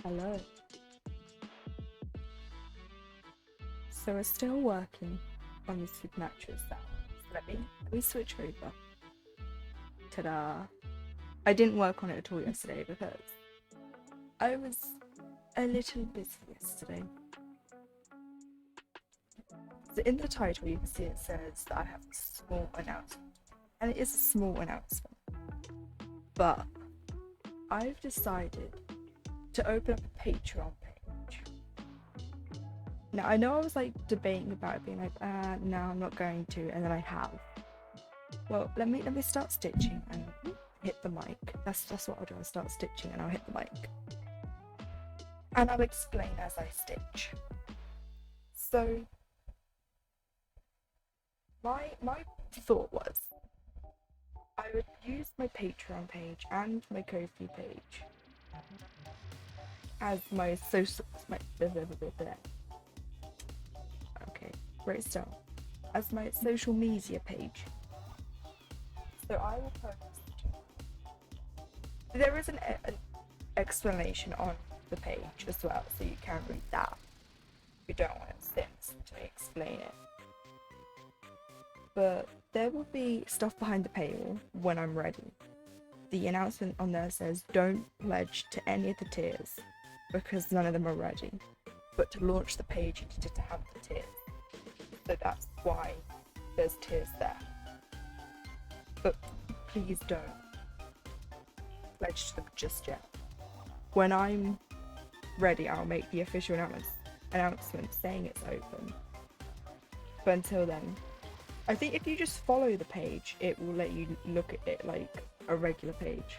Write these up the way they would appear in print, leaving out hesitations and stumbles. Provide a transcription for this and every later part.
Hello. So we're still working on the supernatural SAL. So let me switch over. Ta-da! I didn't work on it at all yesterday because I was a little busy yesterday. So in the title you can see it says that I have a small announcement. And it is a small announcement. But I've decided to open up a Patreon page. Now I know I was like debating about it, being like, no, I'm not going to, and then I have. Well, let me start stitching and hit the mic. That's what I'll do. I'll start stitching and I'll hit the mic. And I'll explain as I stitch. So my thought was I would use my Patreon page and my Ko-fi page as my social okay, great start. As my social media page. So I will post. There is an explanation on the page as well, so you can read that. You don't want to sit to explain it. But there will be stuff behind the paywall when I'm ready. The announcement on there says don't pledge to any of the tiers because none of them are ready. But to launch the page, you needed to have the tiers. So that's why there's tiers there. But please don't pledge to them just yet. When I'm ready, I'll make the official announcement saying it's open. But until then, I think if you just follow the page, it will let you look at it like a regular page.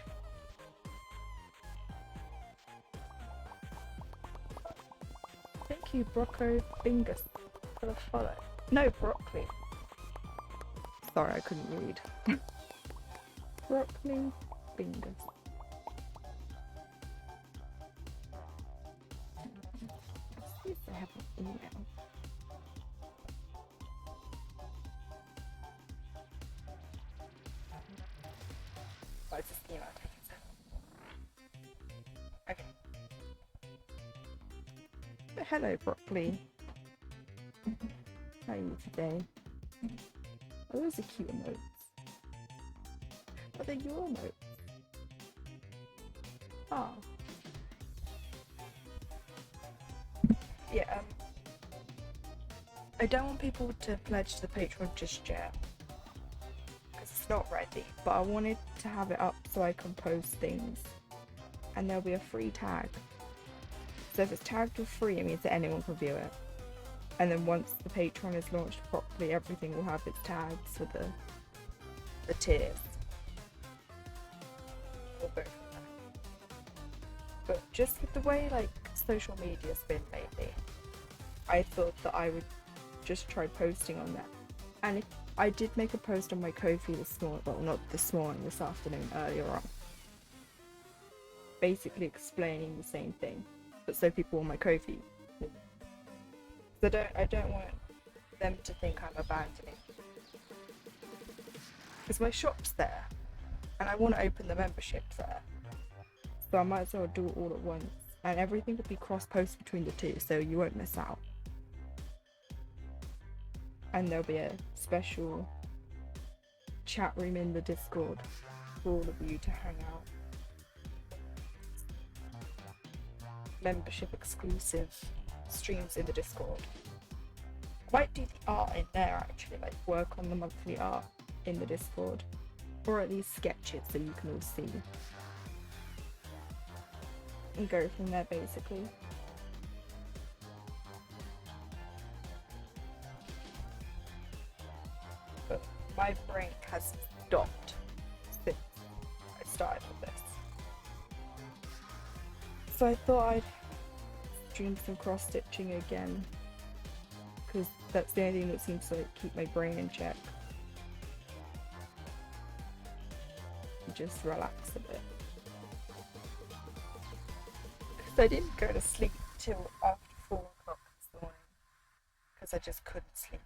Thank you, Brocco Bingus, for the follow. No, broccoli. Sorry, I couldn't read. Broccoli Bingus. Let's see if I have an email. Oh, it's just email. Okay. Hello, Broccoli. How are you today? Oh, those are cute emotes. Are they your emotes? Ah. Yeah, I don't want people to pledge to the Patreon just yet. Because it's not ready. But I wanted to have it up so I can post things. And there'll be a free tag. So if it's tagged with free, it means that anyone can view it. And then once the Patreon is launched properly, everything will have its tags for the tiers. We'll go from there. But just with the way like social media's been lately, I thought that I would just try posting on that. And if I did make a post on my Ko-fi this morning, well not this morning, this afternoon, earlier on. Basically explaining the same thing. But so people on my Ko-fi. So I don't want them to think I'm abandoning. Because my shop's there. And I want to open the membership there. So I might as well do it all at once. And everything will be cross-posted between the two, so you won't miss out. And there'll be a special chat room in the Discord for all of you to hang out. Membership exclusive streams in the Discord. I might do the art in there actually, like work on the monthly art in the Discord. Or at least sketch it so you can all see. And go from there basically. But my brain has stopped since I started with this. So I thought I'd stream some cross stitching again. Because that's the only thing that seems to like keep my brain in check. And just relax a bit. Because I didn't go to sleep till after 4 o'clock this morning. Because I just couldn't sleep.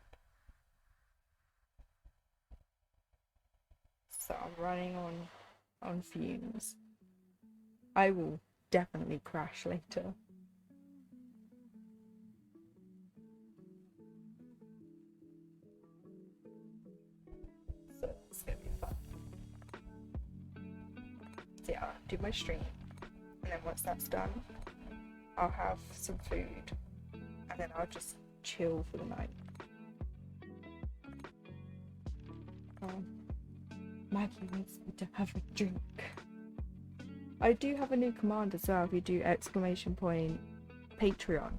So I'm running on fumes. I will definitely crash later. So it's gonna be fun. So yeah, I'll do my stream, and then once that's done, I'll have some food, and then I'll just chill for the night. Maggie wants me to have a drink. I do have a new command as well. If you do Patreon.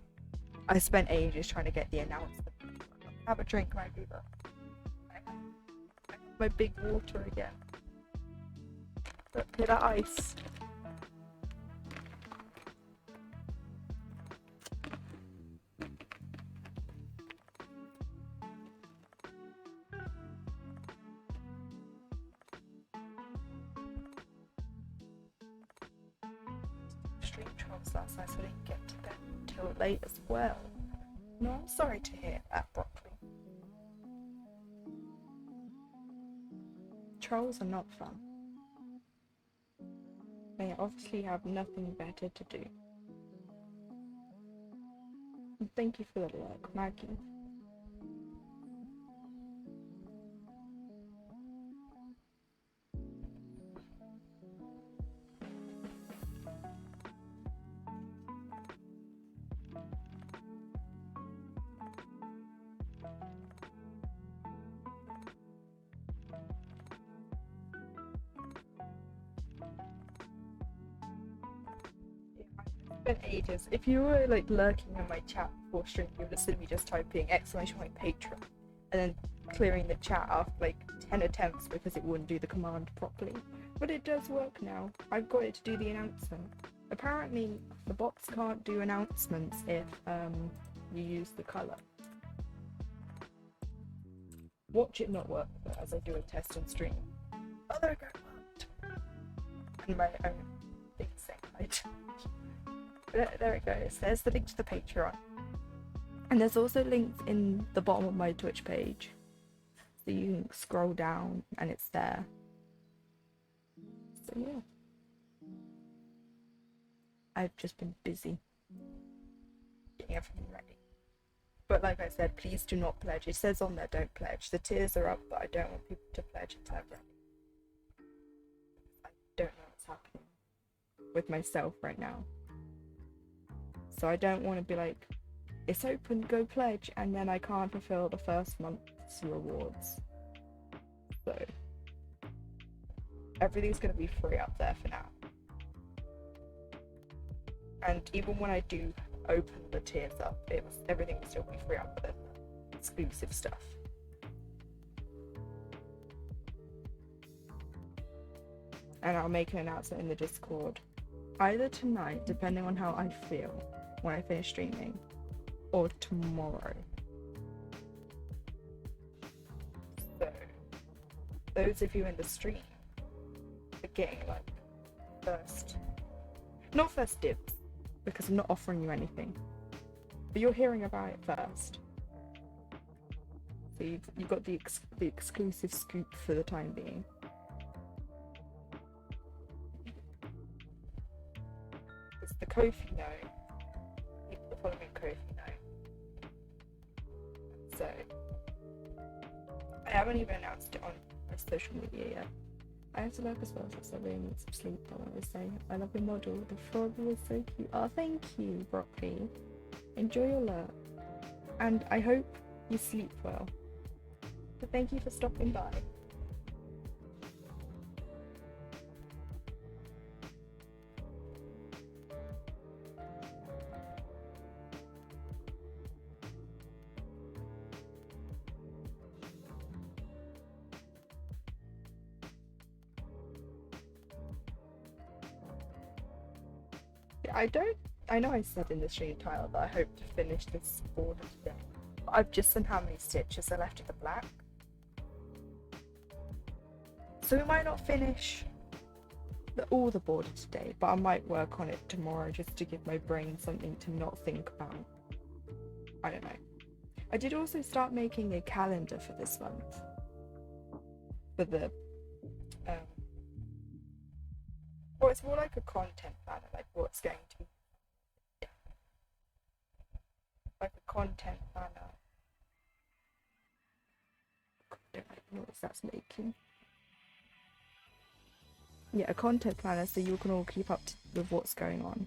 I spent ages trying to get the announcement. Have a drink, Maggie. My big water again. Look at that ice. Stream trolls last night, so I didn't get to bed until late as well. No, I'm sorry to hear that, Broccoli. Trolls are not fun. They obviously have nothing better to do. And thank you for the work, Maggie. Ages. If you were like lurking in my chat before stream, you would have seen me just typing !Patreon and then clearing the chat after like 10 attempts because it wouldn't do the command properly. But it does work now. I've got it to do the announcement. Apparently the bots can't do announcements if you use the colour. Watch it not work as I do a test and stream. Oh, there we go, it worked. And my own big segment. There it goes. There's the link to the Patreon. And there's also links in the bottom of my Twitch page. So you can scroll down and it's there. So yeah. I've just been busy getting everything ready. But like I said, please do not pledge. It says on there, don't pledge. The tiers are up, but I don't want people to pledge until I'm ready. I don't know what's happening with myself right now. So I don't want to be like, it's open, go pledge, and then I can't fulfill the first month's rewards. So everything's going to be free up there for now. And even when I do open the tiers up, everything will still be free up with exclusive stuff. And I'll make an announcement in the Discord either tonight, depending on how I feel when I finish streaming, or tomorrow. So those of you in the stream are getting like not first dibs, because I'm not offering you anything, but you're hearing about it first. So you've got the exclusive scoop for the time being. It's the Ko-fi note. People are following Ko-fi note. So I haven't even announced it on my social media yet. I have to work as well, so I really need some sleep. I want to say I love your model. The frog was so cute. Oh, thank you, Broccoli. Enjoy your lurk, and I hope you sleep well. So thank you for stopping by. I know I said in the stream title that I hope to finish this border today, but I've just seen how many stitches are left in the black. So we might not finish all the border today, but I might work on it tomorrow just to give my brain something to not think about. I don't know. I did also start making a calendar for this month. For the well, it's more like a content planner, like what's going to be like a content planner. I don't like the noise that's making. Yeah, a content planner so you can all keep up with what's going on.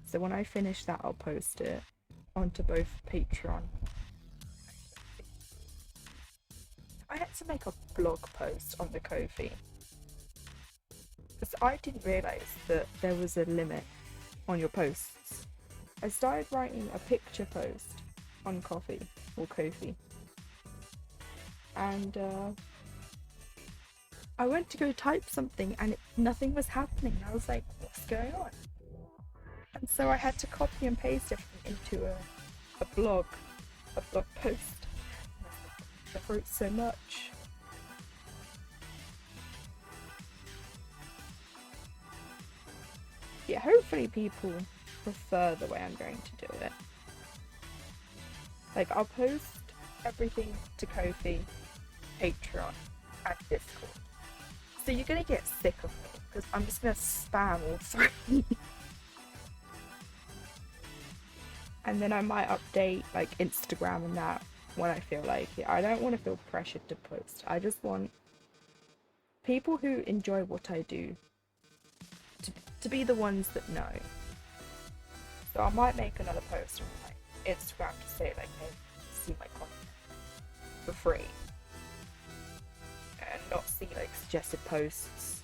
So when I finish that, I'll post it onto both Patreon. I had to make a blog post on the Ko-fi because I didn't realise that there was a limit on your posts. I started writing a picture post on Ko-fi, and I went to go type something and nothing was happening. I was like, what's going on? And so I had to copy and paste everything into a blog post. I wrote so much. Yeah, hopefully people prefer the way I'm going to do it. Like, I'll post everything to Ko-fi, Patreon, and Discord. So you're gonna get sick of me, because I'm just gonna spam all three. And then I might update, like, Instagram and that when I feel like it. I don't want to feel pressured to post. I just want people who enjoy what I do to be the ones that know. So I might make another post on my Instagram to say, like, hey, see my content for free. And not see, like, suggested posts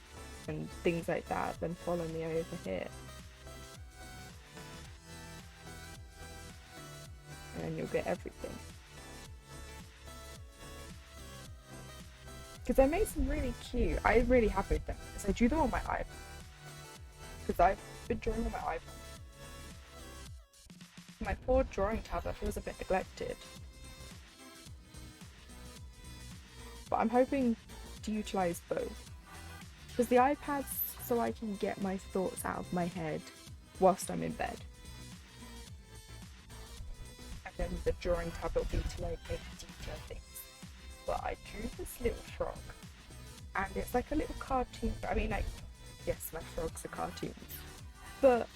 and things like that, then follow me over here. And you'll get everything. Because I made some really cute. I'm really happy with them because I drew them on my iPad. Because I've been drawing on my iPad. My poor drawing tablet feels a bit neglected. But I'm hoping to utilise both. Because the iPad's so I can get my thoughts out of my head whilst I'm in bed. And then the drawing tablet will be to, like, make detail things. But I drew this little frog, and it's like a little cartoon. I mean, like, yes, my frogs are cartoons, but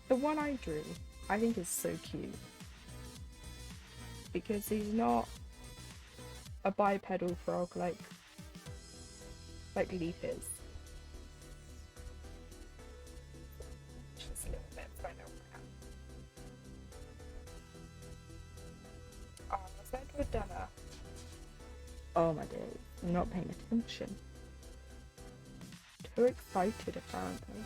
the one I drew I think is so cute because he's not a bipedal frog like Leaf is. Just a little bit, so I know where I am. Oh, was that good dinner? Oh my days, I'm not paying attention. Too excited apparently.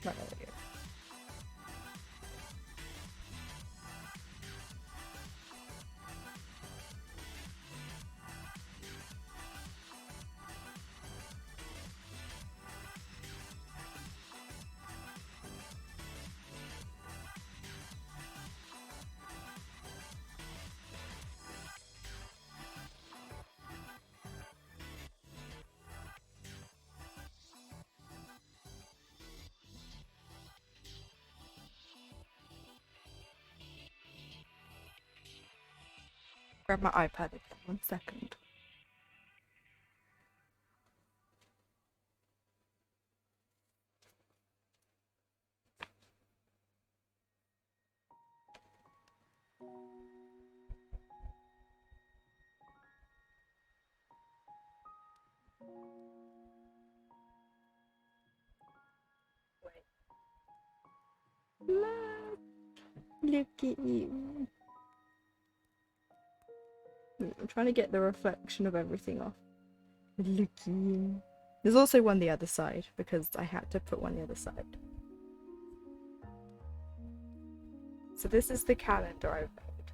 Right, there we go. Grab my iPad again, 1 second. Look at you. I'm trying to get the reflection of everything off. Looking. There's also one the other side because I had to put one the other side. So this is the calendar I've made.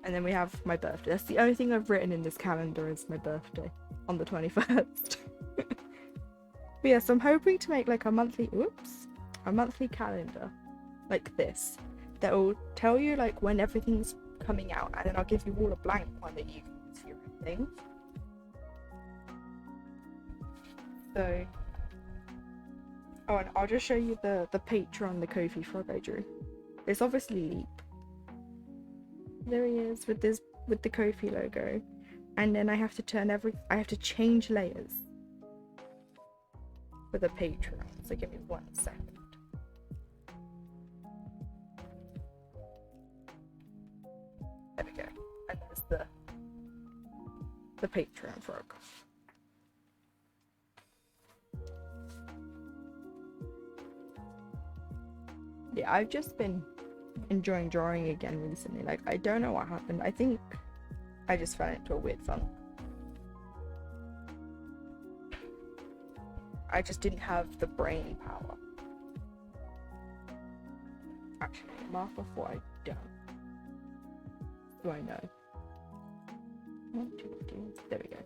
And then we have my birthday. That's the only thing I've written in this calendar is my birthday on the 21st. But yeah, so I'm hoping to make like a monthly calendar like this that will tell you like when everything's coming out, and then I'll give you all a blank one that you can use for your own things. So, oh, and I'll just show you the Patreon, the Ko-fi frog I drew. It's obviously Leap. There he is with the Ko-fi logo, and then I have to change layers for the Patreon. So give me 1 second. There we go. And there's the Patreon frog. Yeah, I've just been enjoying drawing again recently. Like, I don't know what happened. I think I just fell into a weird funk. I just didn't have the brain power. Actually, mark off what I don't. Do I know? 1, 2, 3. There we go.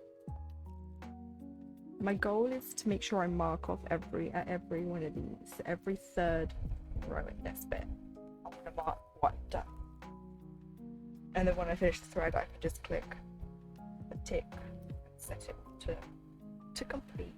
My goal is to make sure I mark off every one of these, every third row in this bit. I'm gonna mark what I've done, and then when I finish the thread, I can just click a tick and set it to complete.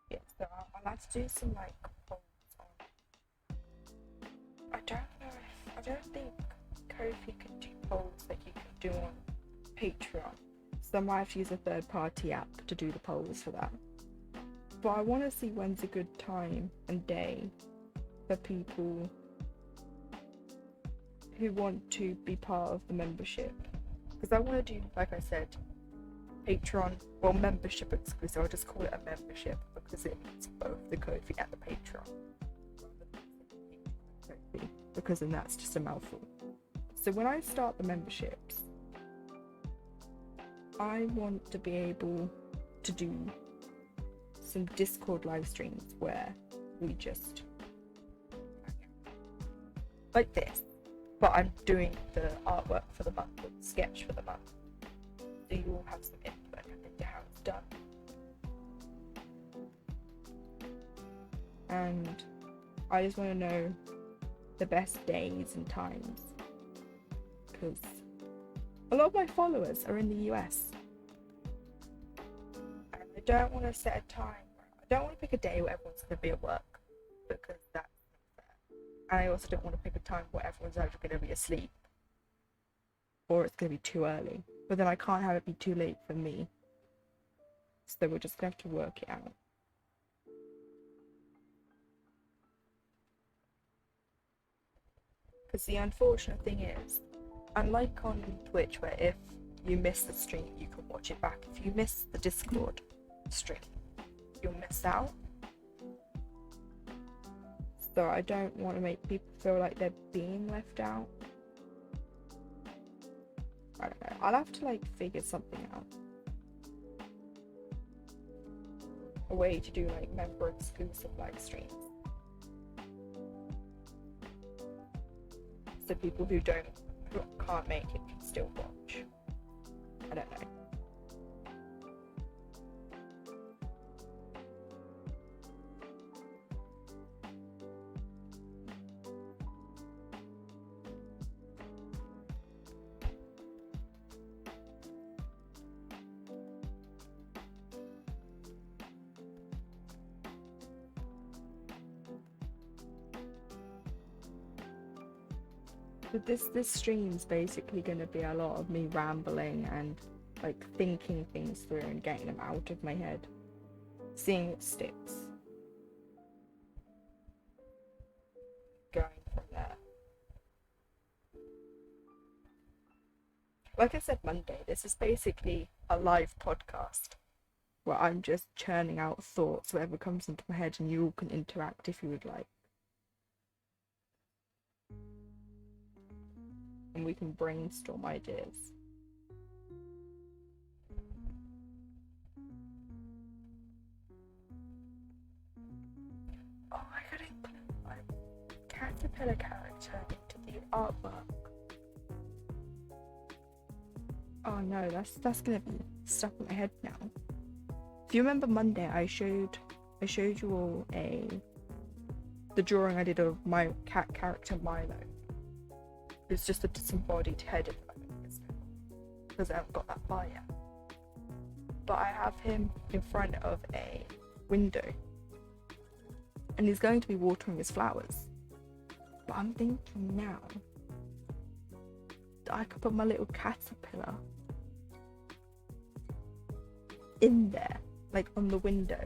Yeah, so I'll have to do some like polls on. I don't think Ko-fi can do polls like you can do on Patreon, so I might have to use a third-party app to do the polls for that. But I want to see when's a good time and day for people who want to be part of the membership, because I want to do, like I said, Patreon, well, membership exclusive. I'll just call it a membership because it means both the Ko-fi and the Patreon, because then that's just a mouthful. So when I start the memberships, I want to be able to do some Discord live streams where we just like this, but I'm doing the artwork for the month, or the sketch for the month, so you all have some input into how it's done. And I just want to know the best days and times, because a lot of my followers are in the US, and I don't want to set a time. I don't want to pick a day where everyone's going to be at work, because that's not fair. And I also don't want to pick a time where everyone's actually going to be asleep, or it's going to be too early. But then I can't have it be too late for me, so we're just going to have to work it out. Because the unfortunate thing is, unlike on Twitch, where if you miss the stream, you can watch it back. If you miss the Discord stream, you'll miss out. So I don't want to make people feel like they're being left out. I don't know. I'll have to like figure something out. A way to do like member exclusive live streams, so people who can't make it can still watch. I don't know. But this stream's basically going to be a lot of me rambling and like thinking things through and getting them out of my head, seeing what sticks, going from there. Like I said Monday, this is basically a live podcast where I'm just churning out thoughts, whatever comes into my head, and you all can interact if you would like. And we can brainstorm ideas. Oh, I gotta include my caterpillar character into the artwork. Oh no, that's gonna be stuck in my head now. If you remember Monday, I showed you all the drawing I did of my cat character Milo. It's just a disembodied head because I haven't got that far yet. But I have him in front of a window, and he's going to be watering his flowers. But I'm thinking now that I could put my little caterpillar in there, like on the window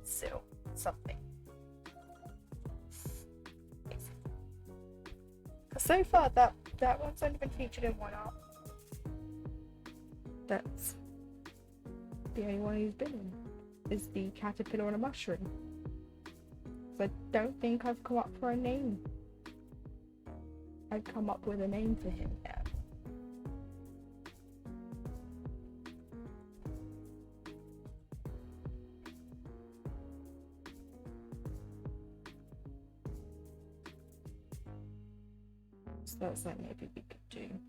sill, something. Because so far that one's only been featured in one art. That's the only one he's been in, is the caterpillar on a mushroom. So I don't think I've come up for a name. I've come up with a name for him now. So that's something maybe we could do.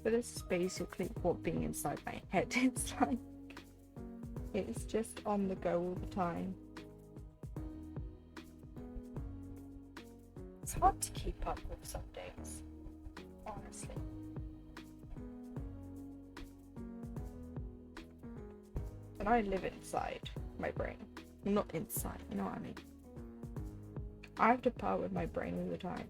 But this is basically what being inside my head is like. It's just on the go all the time. It's hard to keep up with some days, honestly. And I live inside my brain. Not inside, you know what I mean? I have to part with my brain all the time.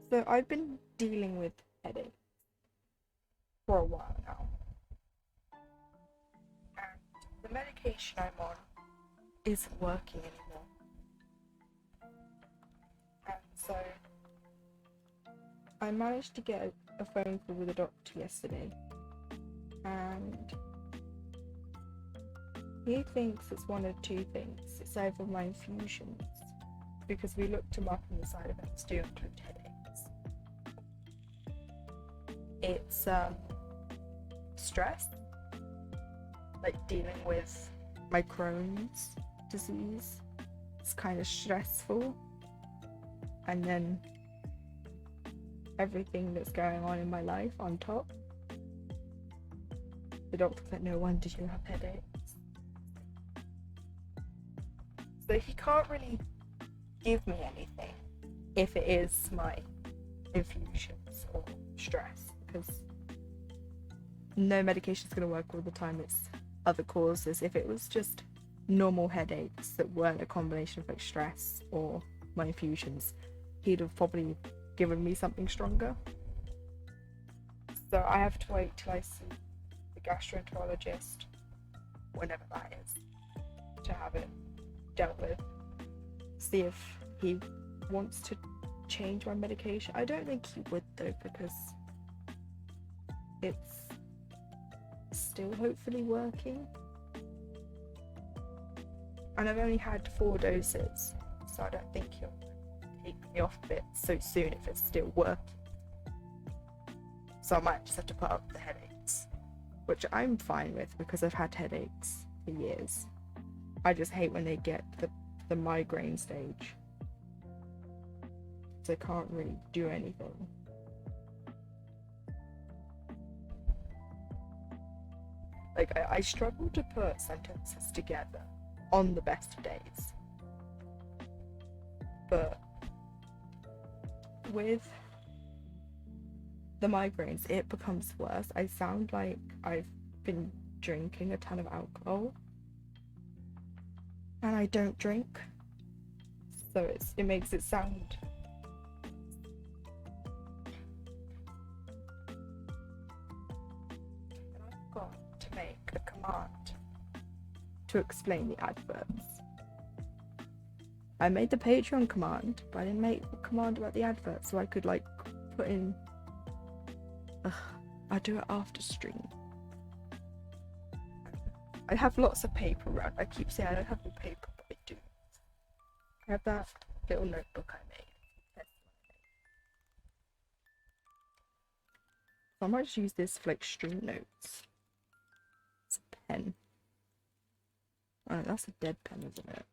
So I've been dealing with headache for a while now. And the medication I'm on isn't working anymore. And so I managed to get a phone call with a doctor yesterday. And he thinks it's one of two things. It's either my infusions, because we looked him up and the side effects do include headaches. It's stress, like dealing with my Crohn's disease. It's kind of stressful. And then everything that's going on in my life on top. The doctor said, no wonder you have headaches. So he can't really give me anything if it is my infusions or stress, because no medication is going to work all the time. It's other causes. If it was just normal headaches that weren't a combination of like stress or my infusions, he'd have probably given me something stronger. So I have to wait till I see the gastroenterologist, whenever that is, to have it dealt with. See if he wants to change my medication. I don't think he would though, because it's still hopefully working. And I've only had 4 doses, so I don't think he'll take me off of it so soon if it's still working. So I might just have to put up with the headaches, which I'm fine with because I've had headaches for years. I just hate when they get the migraine stage, so I can't really do anything. Like, I struggle to put sentences together on the best of days. But with the migraines, it becomes worse. I sound like I've been drinking a ton of alcohol, and I don't drink, so it makes it sound I've got to make a command to explain the adverts. I made the Patreon command, but I didn't make a command about the advert, so I could like put in. I do it after stream. I have lots of paper around. I keep saying I don't have any paper, but I do. I have that little notebook I made. So I might just use this for like stream notes. It's a pen. Oh, that's a dead pen, isn't it?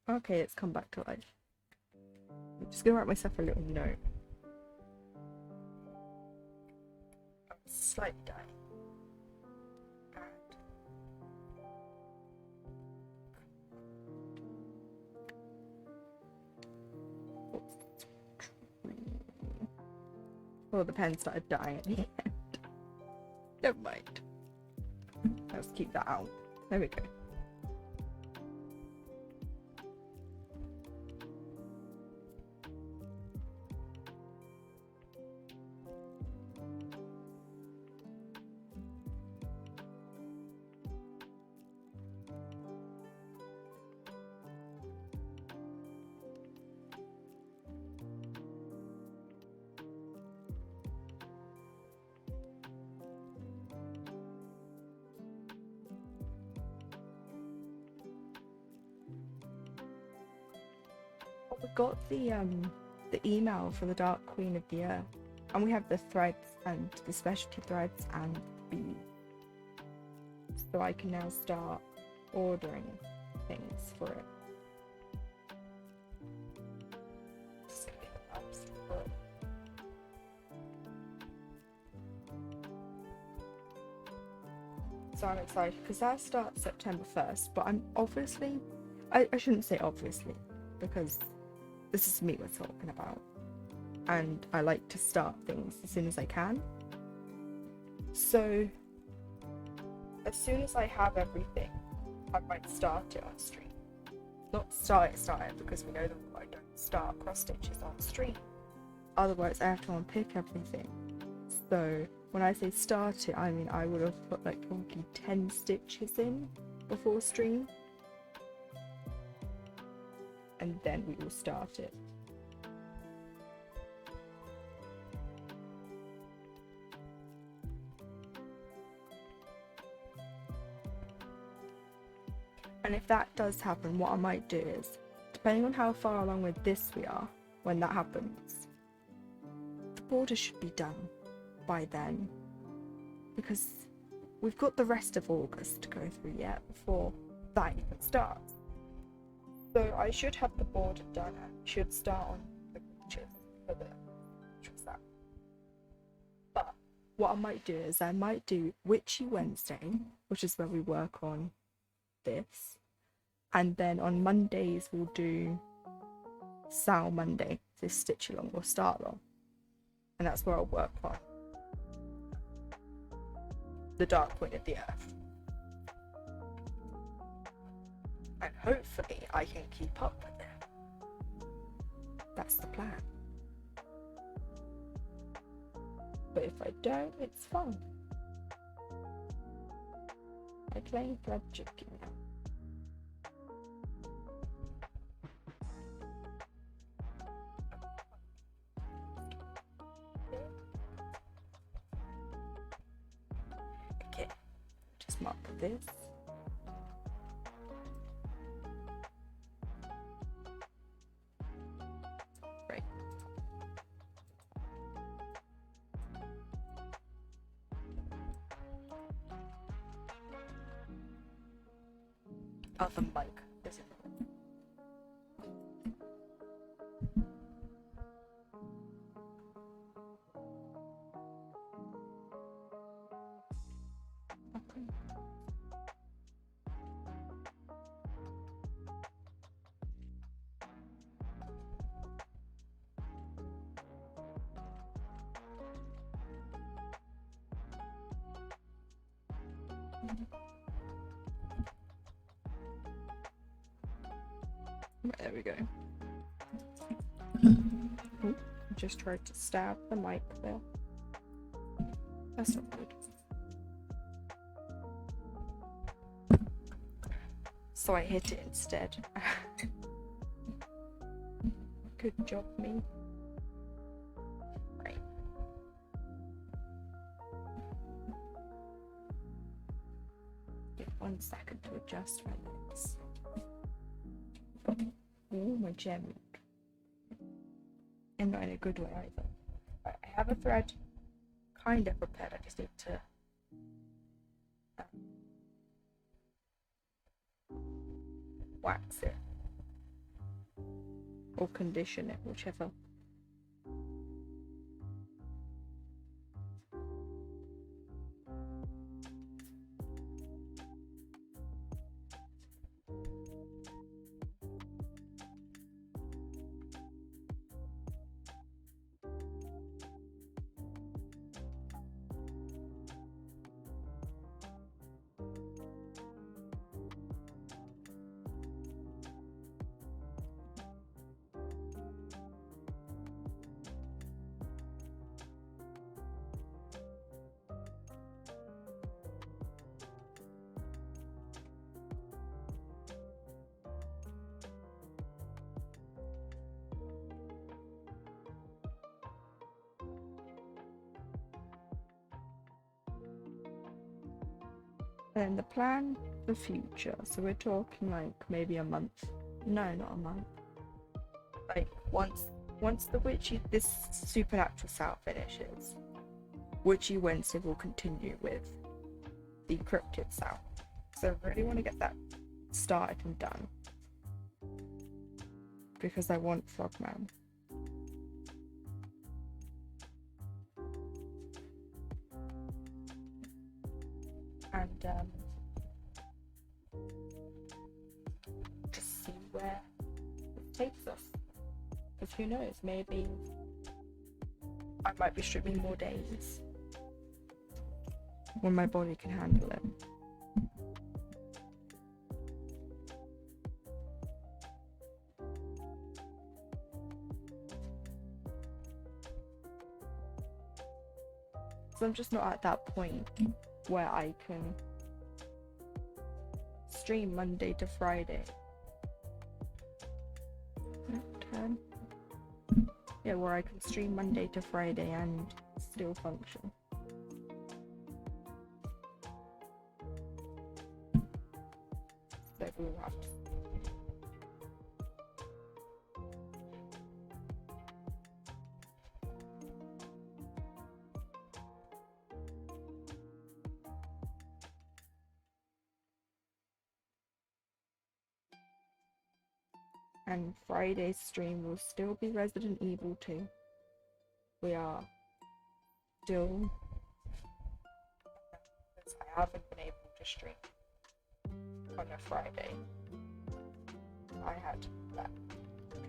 Okay, it's come back to life. I'm just gonna write myself a little note. I'm slightly dying. Well, the pen started dying at the end. Never mind. Let's keep that out. There we go. We got the email for the Dark Queen of the Earth, and we have the threads and the specialty threads and beads, so I can now start ordering things for it. Just gonna get the maps for it. So I'm excited because that starts September 1st, but I'm obviously, I shouldn't say obviously, because this is me we're talking about, and I like to start things as soon as I can. So as soon as I have everything, I might start it on stream. Not start it, because we know that I don't start cross stitches on stream. Otherwise I have to unpick everything. So when I say start it, I mean I would have put like probably 10 stitches in before stream, and then we will start it. And if that does happen, what I might do is, depending on how far along with this we are when that happens, the border should be done by then, because we've got the rest of August to go through yet before that even starts. So I should have the border done and should start on the pictures for the that. But what I might do is I might do Witchy Wednesday, which is where we work on this, and then on Mondays we'll do SAL Monday, this stitch along or start along, and that's where I'll work on the Dark Queen of the Earth. And hopefully I can keep up with it. That's the plan. But if I don't, it's fine. I'm playing fried chicken now. Okay, just mark this. Right. Other mic, isn't it? There we go. Ooh, just tried to stab the mic there. That's not good. So I hit it instead. Good job, me. Right. Give 1 second to adjust my lips. Ooh, my gem. And not in a good way either. Right, I have a thread kind of prepared. I just need to wax it or condition it, whichever. And the plan for future, so we're talking like maybe a month. No, not a month. Like once the witchy, this supernatural SAL finishes, Witchy Wednesday will continue with the cryptid SAL. So I really want to get that started and done because I want Frogman. And just see where it takes us. Because who knows, maybe I might be streaming more days when my body can handle it. So I'm just not at that point where I can stream Monday to Friday. Turn. Yeah, where I can stream Monday to Friday and still function. So we'll have to. And Friday's stream will still be Resident Evil 2. We are still, because I haven't been able to stream on a Friday. I had that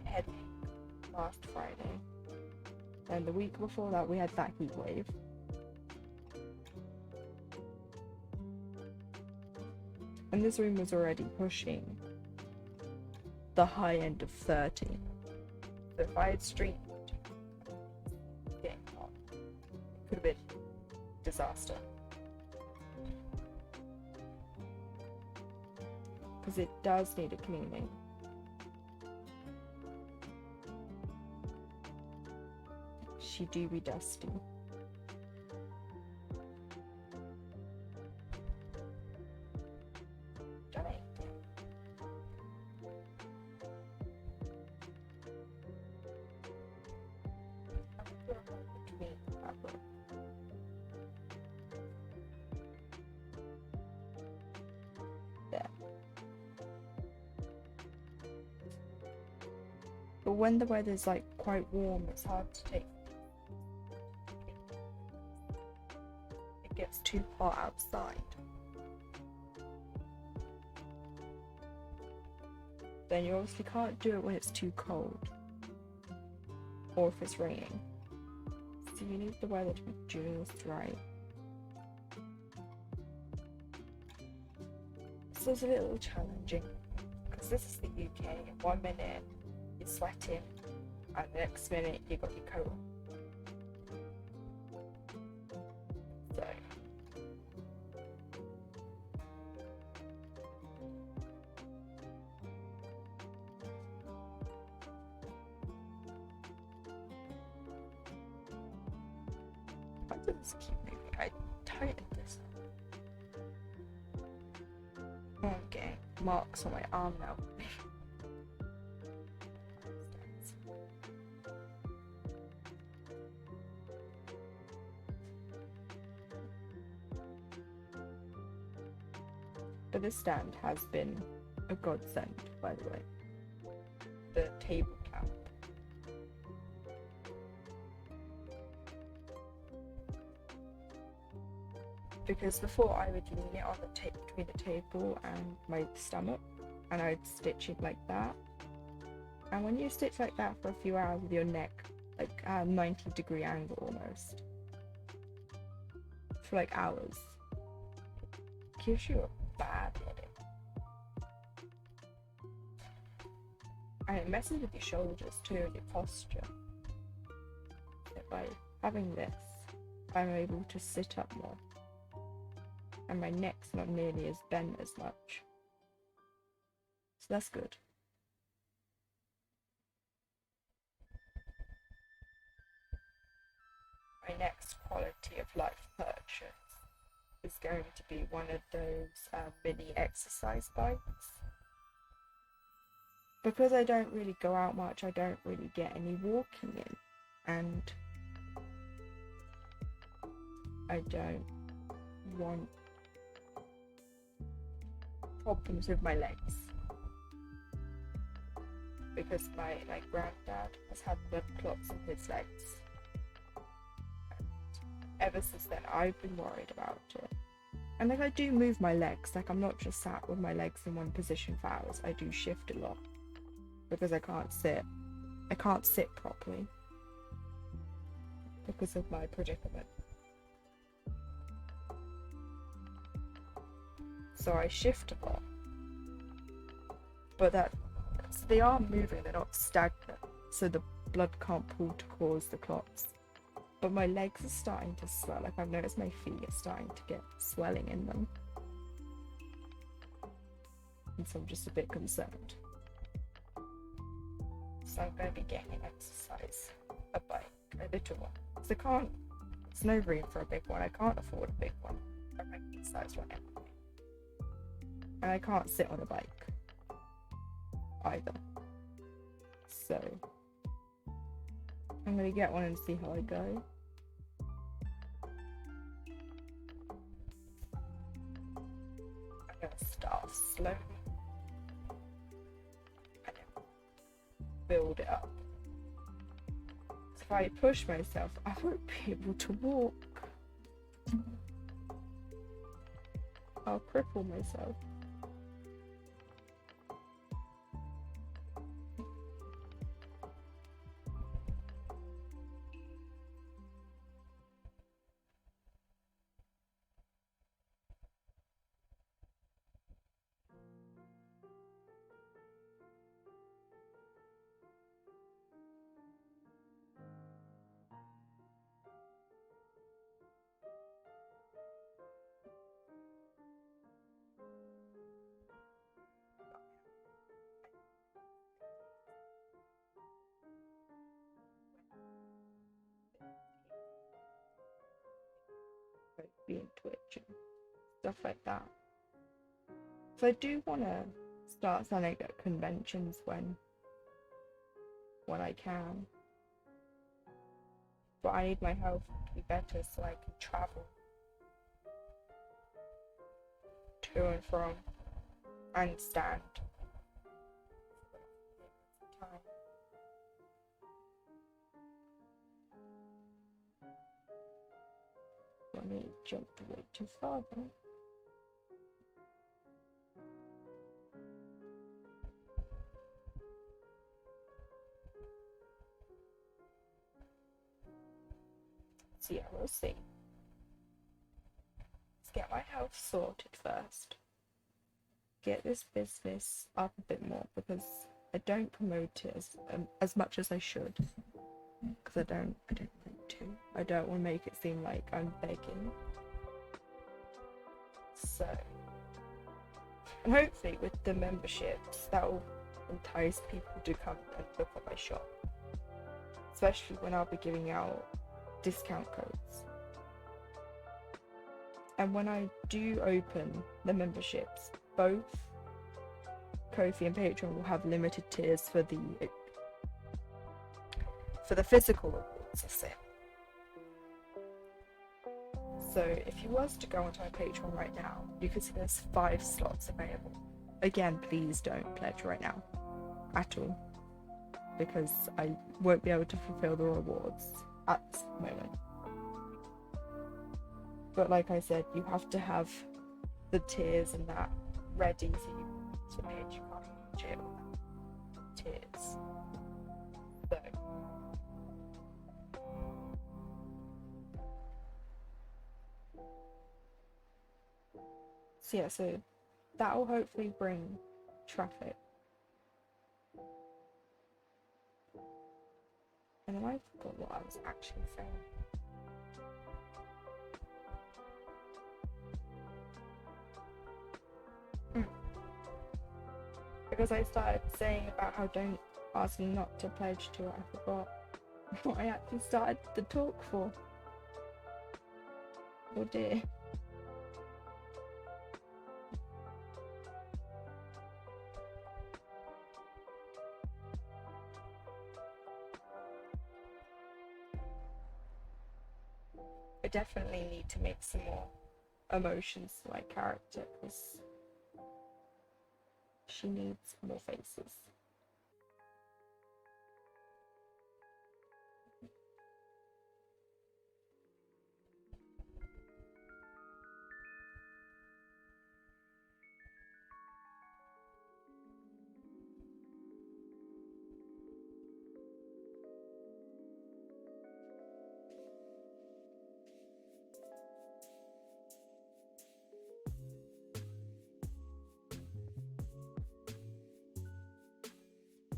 headache last Friday, and the week before that we had that heat wave. And this room was already pushing the high end of 30. So if I had streamed getting hot, it could have been disaster. Because it does need a cleaning. She do be dusty. But when the weather's like quite warm, it's hard to take. It gets too hot outside. Then you obviously can't do it when it's too cold. Or if it's raining. So you need the weather to be just right. So it's a little challenging. Because this is the UK, and 1 minute you're sweating, and the next minute you got your coat on. So why does this keep moving? I tightened this up. Oh, I'm getting marks on my arm now. But this stand has been a godsend, by the way. The table clamp. Because before I would lean it on the tape between the table and my stomach, and I'd stitch it like that. And when you stitch like that for a few hours with your neck, like at a 90-degree angle almost, for like hours, it gives you a bad headache. And it messes with your shoulders too and your posture. So by having this, I'm able to sit up more. And my neck's not nearly as bent as much. So that's good. My next quality of life purchase is going to be one of those mini exercise bikes. Because I don't really go out much, I don't really get any walking in. And I don't want problems with my legs. Because my granddad has had blood clots in his legs. Ever since then, I've been worried about it. And like, I do move my legs. Like, I'm not just sat with my legs in one position for hours. I do shift a lot because I can't sit. I can't sit properly because of my predicament. So I shift a lot. But so they are moving, they're not stagnant. So the blood can't pool to cause the clots. But my legs are starting to swell. Like, I've noticed my feet are starting to get swelling in them. And so I'm just a bit concerned. So I'm going to be getting an exercise, a bike, a little one. So there's no room for a big one. I can't afford a big one. A regular size one anyway. And I can't sit on a bike either. So I'm going to get one and see how I go. I'm going to start slowly and then build it up. So if I push myself, I won't be able to walk. I'll cripple myself. Ko-fi and Twitch and stuff like that. So I do want to start selling at conventions when I can. But I need my health to be better so I can travel to and from and stand. Let me jump way too far though. So yeah, we'll see. Let's get my health sorted first. Get this business up a bit more because I don't promote it as much as I should. Because I don't want to. I don't want to make it seem like I'm begging. So, and hopefully with the memberships, that will entice people to come and look at my shop. Especially when I'll be giving out discount codes. And when I do open the memberships, both Ko-fi and Patreon will have limited tiers for the physical rewards, I say. So if you was to go onto my Patreon right now, you can see there's 5 slots available. Again, please don't pledge right now at all, because I won't be able to fulfill the rewards at this moment. But like I said, you have to have the tiers and that ready so the page you can't legit without tiers. So yeah, so that will hopefully bring traffic. And then I forgot what I was actually saying. Because I started saying about how don't ask me not to pledge to it, I forgot what I actually started the talk for. Oh dear. I definitely need to make some more emotions to my character because she needs more faces.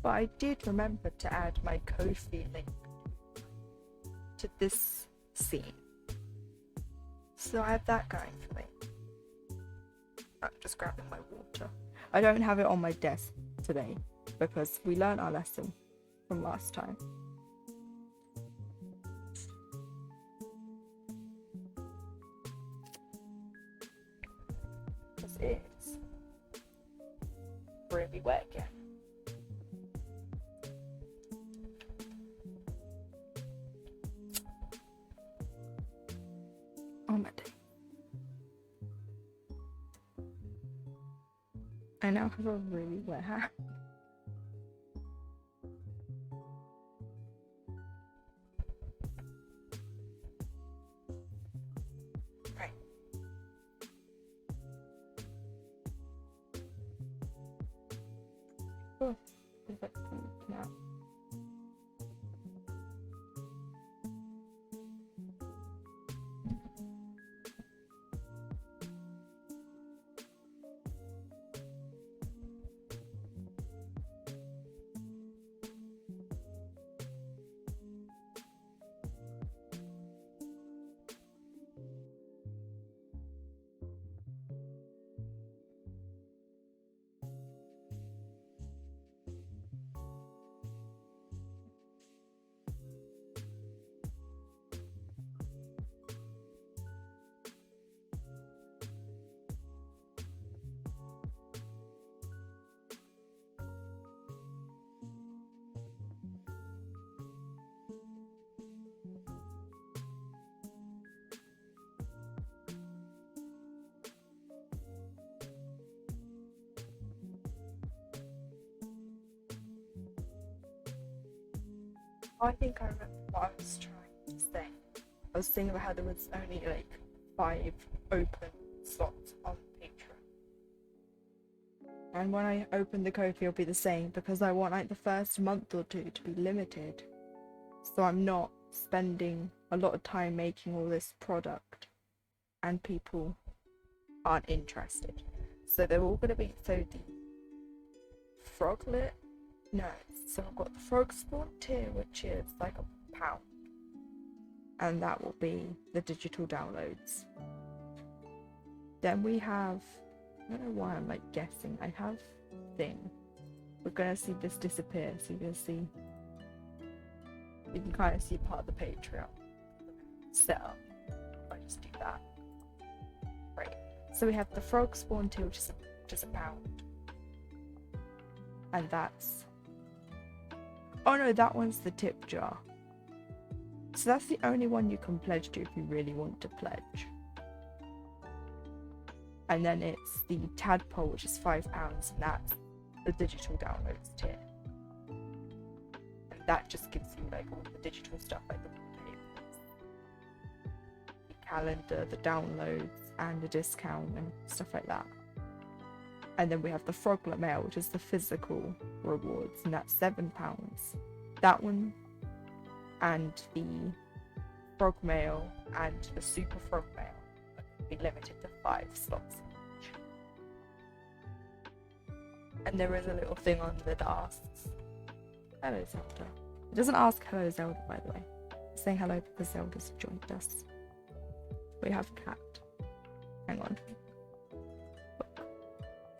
But I did remember to add my Ko-fi link to this scene. So I have that going for me. I'm just grabbing my water. I don't have it on my desk today because we learned our lesson from last time. This is really wet again. Oh my day. I now have a really wet hat. Right. Oh, is that now? I think I remember what I was trying to say. I was thinking about how there was only like 5 open slots on Patreon. And when I open the Ko-fi, it'll be the same because I want like the first month or 2 to be limited. So I'm not spending a lot of time making all this product and people aren't interested. So they're all going to be, so the froglet, no, so I've got the frog spawn tier, which is like £1, and that will be the digital downloads. Then we have, I don't know why I'm like guessing, I have thing. We're going to see this disappear, so you're going to see, you can kind of see part of the Patreon setup. If I just do that. Right. So we have the frog spawn tier, which is just £1. And that's, oh no, that one's the tip jar. So that's the only one you can pledge to if you really want to pledge. And then it's the tadpole, which is £5, and that's the digital downloads tier. And that just gives you like all the digital stuff, like the tables, the calendar, the downloads, and the discount and stuff like that. And then we have the froglet mail, which is the physical rewards, and that's £7. That one, and the frog mail and the super frog mail are be limited to 5 slots each. And there is a little thing on that asks, hello Zelda. It doesn't ask hello Zelda, by the way. It's saying hello because Zelda's joined us. We have cat. Hang on.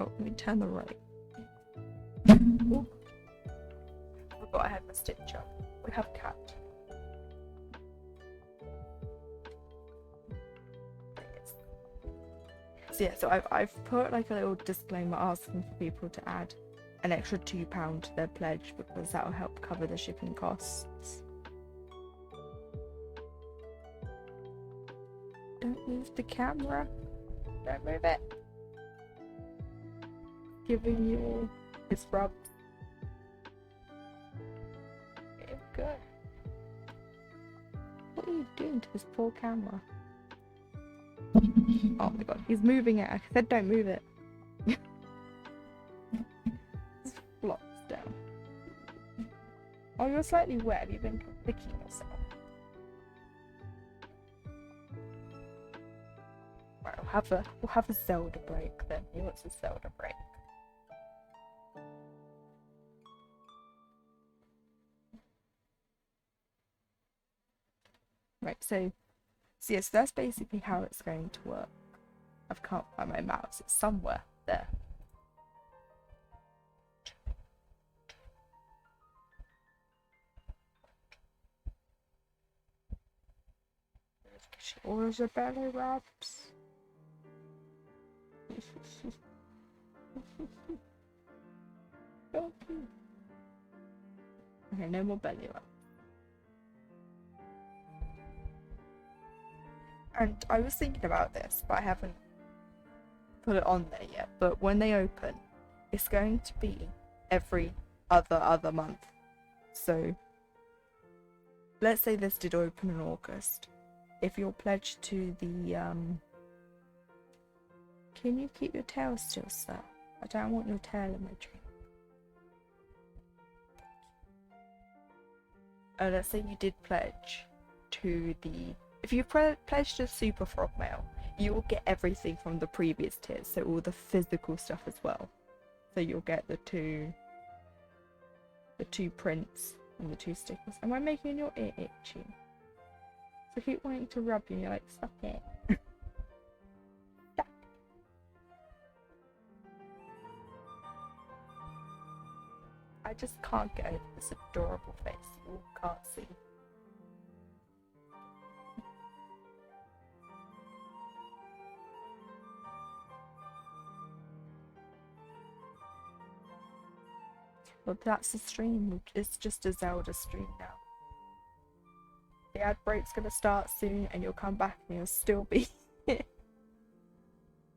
Oh, let me turn the right. Ooh. I forgot I had my stitch up. We have cat. So yeah, so I've put like a little disclaimer asking for people to add an extra £2 to their pledge because that will help cover the shipping costs. Don't move the camera. Don't move it. Giving you his rub. Okay, good. What are you doing to this poor camera? Oh my god, he's moving it. I said don't move it. It flops down. Oh, you're slightly wet. Have you been licking yourself? Right, we'll have a Zelda break then. He wants a Zelda break. Right, so yes, that's basically how it's going to work. I can't find my mouse, it's somewhere there. She orders a belly wraps. Okay, no more belly wraps. And I was thinking about this, but I haven't put it on there yet. But when they open, it's going to be every other month. So let's say this did open in August. If you're pledged to the can you keep your tail still, sir? I don't want your tail in my drink. Oh, let's say you did pledge to the, if you pledged to Super Frog Mail, you will get everything from the previous tiers, so all the physical stuff as well. So you'll get the two prints and the 2 stickers. Am I making your ear itchy? So I keep wanting to rub you and you're like, stop it. Stop. I just can't get over this adorable face you can't see. Well, that's the stream. It's just a Zelda stream now. The ad break's gonna start soon, and you'll come back and you'll still be here.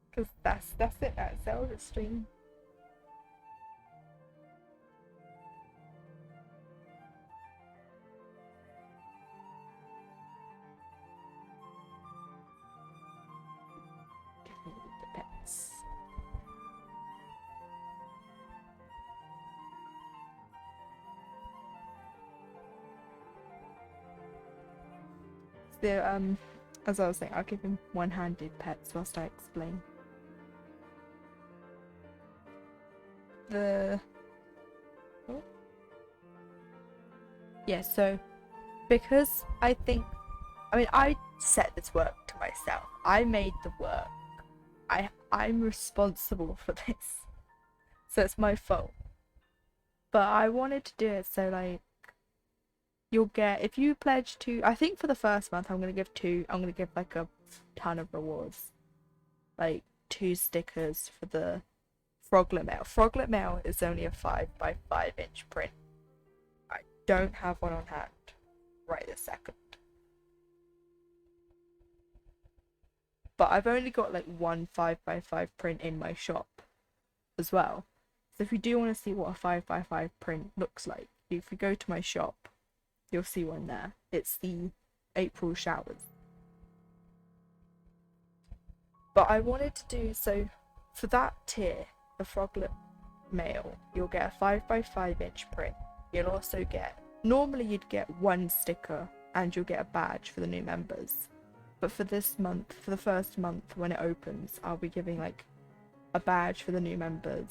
Because that's it. That's Zelda stream. The as I was saying, I'll give him one-handed pets whilst I explain. The yeah, so because I mean I set this work to myself. I made the work. I'm responsible for this. So it's my fault. But I wanted to do it so like you'll get, if you pledge to, I think for the first month I'm gonna give like a ton of rewards. Like 2 stickers for the Froglet mail. Froglet mail is only a 5x5" print. I don't have one on hand right this second. But I've only got like one 5x5 print in my shop as well. So if you do want to see what a 5x5 print looks like, if you go to my shop, you'll see one there. It's the April showers. But I wanted to do, so for that tier, the Froglet mail, you'll get a 5x5" print. You'll also get, normally you'd get 1 sticker and you'll get a badge for the new members. But for this month, for the first month when it opens, I'll be giving like a badge for the new members,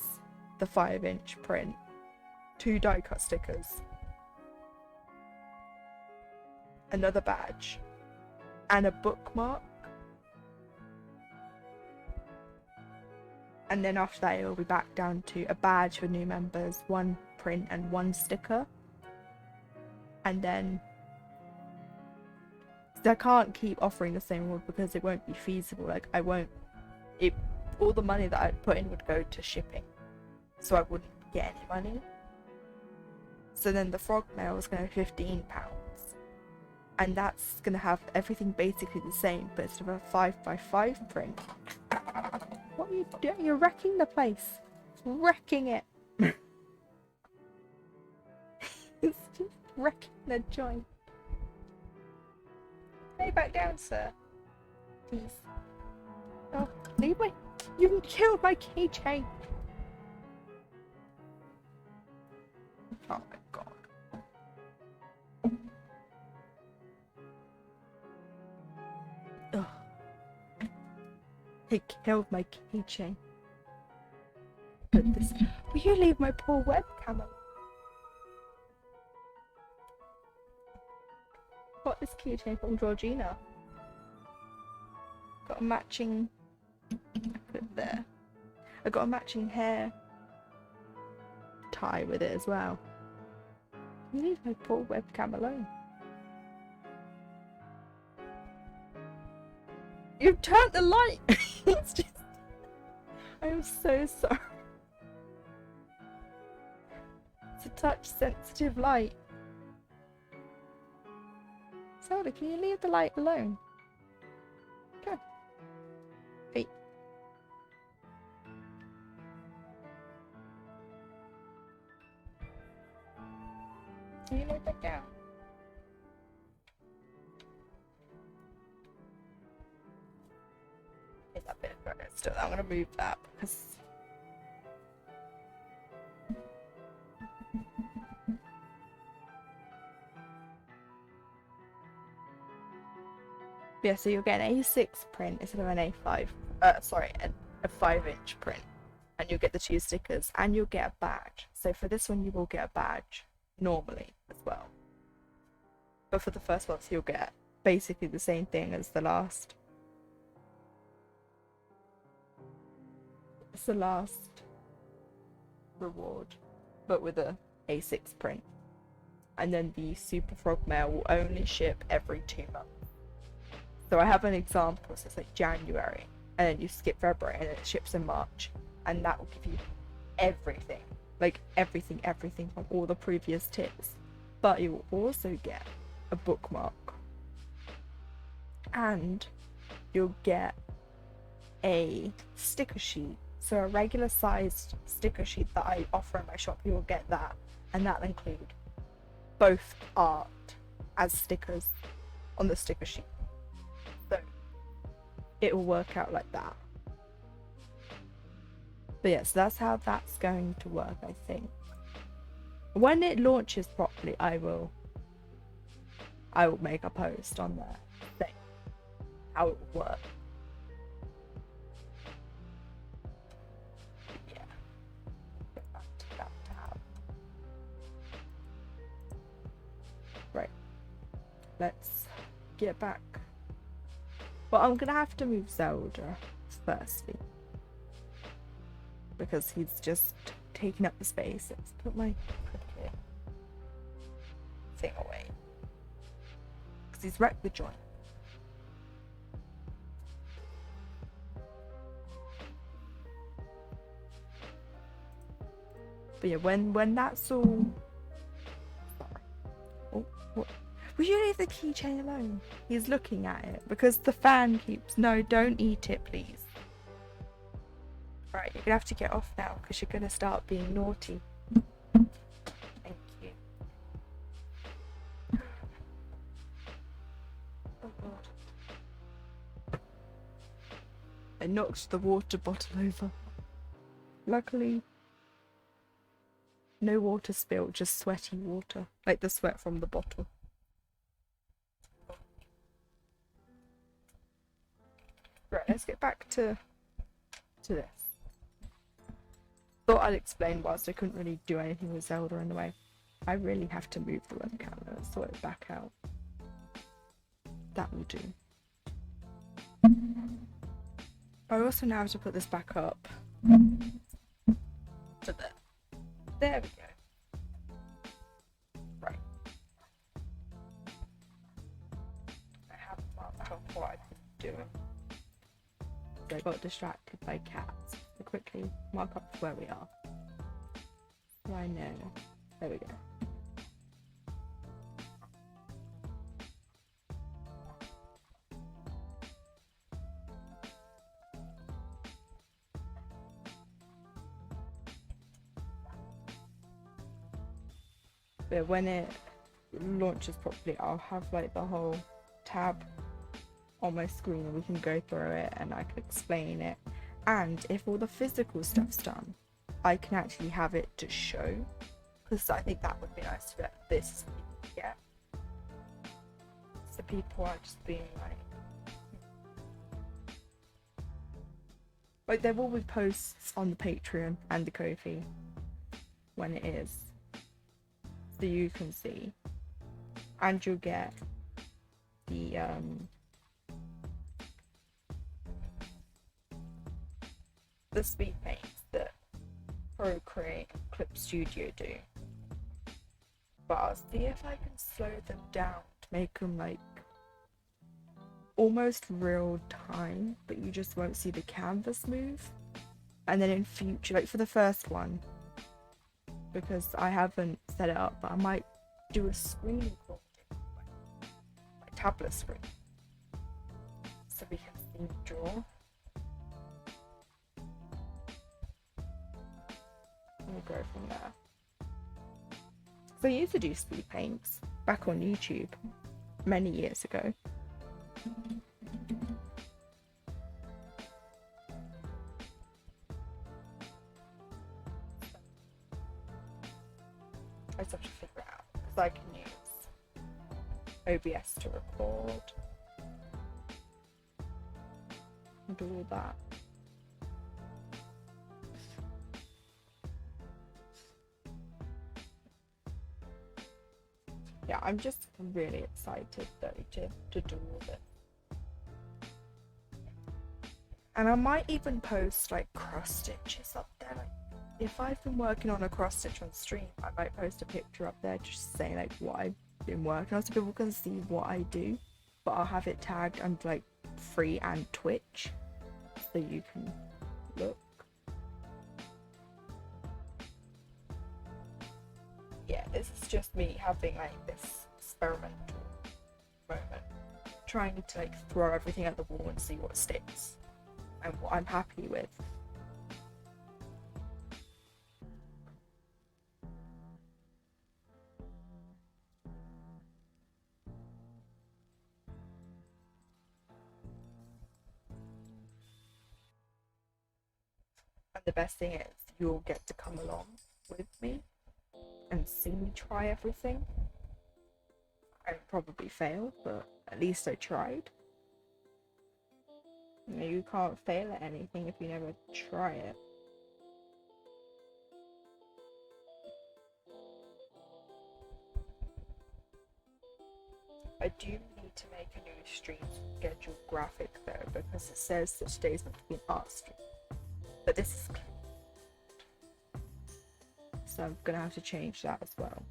the 5" print, 2 die cut stickers, another badge, and a bookmark. And then after that it will be back down to a badge for new members, 1 print and 1 sticker. And then I can't keep offering the same reward because it won't be feasible. Like all the money that I'd put in would go to shipping, so I wouldn't get any money. So then the frog mail is going to be £15, and that's going to have everything basically the same, but instead of a 5x5 print. What are you doing? You're wrecking the place. Wrecking it. It's just wrecking the joint. Lay back down, sir. Please. Oh, leave my... You killed my keychain. Oh my god. Ugh. He killed my keychain. But this... Will you leave my poor webcam on? Got this keychain from Georgina. Got a matching... Put it there. I got a matching hair tie with it as well. You leave my poor webcam alone. You've turned the light! It's just... I am so sorry. It's a touch sensitive light. Zelda, can you leave the light alone? Go. Hey. Can you lay that down? Is that bit of it still? I'm gonna move that because yeah, so you'll get an A6 print instead of an A5. Sorry, a 5" print, and you'll get the 2 stickers, and you'll get a badge. So for this one, you will get a badge normally as well. But for the first one, you'll get basically the same thing as the last. It's the last reward, but with a A6 print. And then the Super Frog Mail will only ship every 2 months. So I have an example, so it's like January, and then you skip February, and it ships in March, and that will give you everything, like everything from all the previous tiers. But you will also get a bookmark, and you'll get a sticker sheet. So a regular sized sticker sheet that I offer in my shop, you will get that, and that'll include both art as stickers on the sticker sheet. So it will work out like that. But yeah, so that's how that's going to work, I think. When it launches properly, I will make a post on there say how it would work. Yeah. Go back to that tab. Right. Let's get back. Well, I'm gonna have to move Zelda firstly, because he's just taking up the space. Let's put my cricket thing away, because he's wrecked the joint. But yeah, when that's all... Oh, what? Will you leave the keychain alone? He's looking at it because the fan keeps... No, don't eat it, please. Right, you're gonna have to get off now because you're gonna start being naughty. Thank you. Oh god. I knocked the water bottle over. Luckily, no water spilled, just sweaty water. Like the sweat from the bottle. Right, let's get back to this. Thought I'd explain whilst I couldn't really do anything with Zelda in the way. I really have to move the webcam. Let's sort it back out. That will do. I also now have to put this back up. To there. There we go. Right. I have marked off what I've been doing. I got distracted by cats. So quickly mark up where we are. So I know. There we go. But when it launches properly, I'll have like the whole tab on my screen and we can go through it and I can explain it. And if all the physical stuff's done, I can actually have it to show, because I think that would be nice to get this get. So people are just being like there will be posts on the Patreon and the Ko-fi when it is, so you can see, and you'll get the speed paints that Procreate and Clip Studio do. But I'll see if I can slow them down to make them like almost real time, but you just won't see the canvas move. And then in future, like for the first one, because I haven't set it up, but I might do a screen recording, like tablet screen, so we can see me draw. We'll go from there. So I used to do speed paints back on YouTube many years ago. I just have to figure it out because I can use OBS to record and do all that. Yeah, I'm just really excited though to do all this. And I might even post like cross stitches up there. Like if I've been working on a cross stitch on stream, I might post a picture up there just saying like what I've been working on so people can see what I do. But I'll have it tagged under like free and Twitch so you can look. Yeah, this is just me having like this experimental moment, trying to like throw everything at the wall and see what sticks and what I'm happy with. And the best thing is you'll get to come along with me and see me try everything. I'd probably fail, but at least I tried. You know, you can't fail at anything if you never try it. I do need to make a new stream schedule graphic though, because it says that today's meant to be an art stream. But this is clean. So I'm gonna have to change that as well.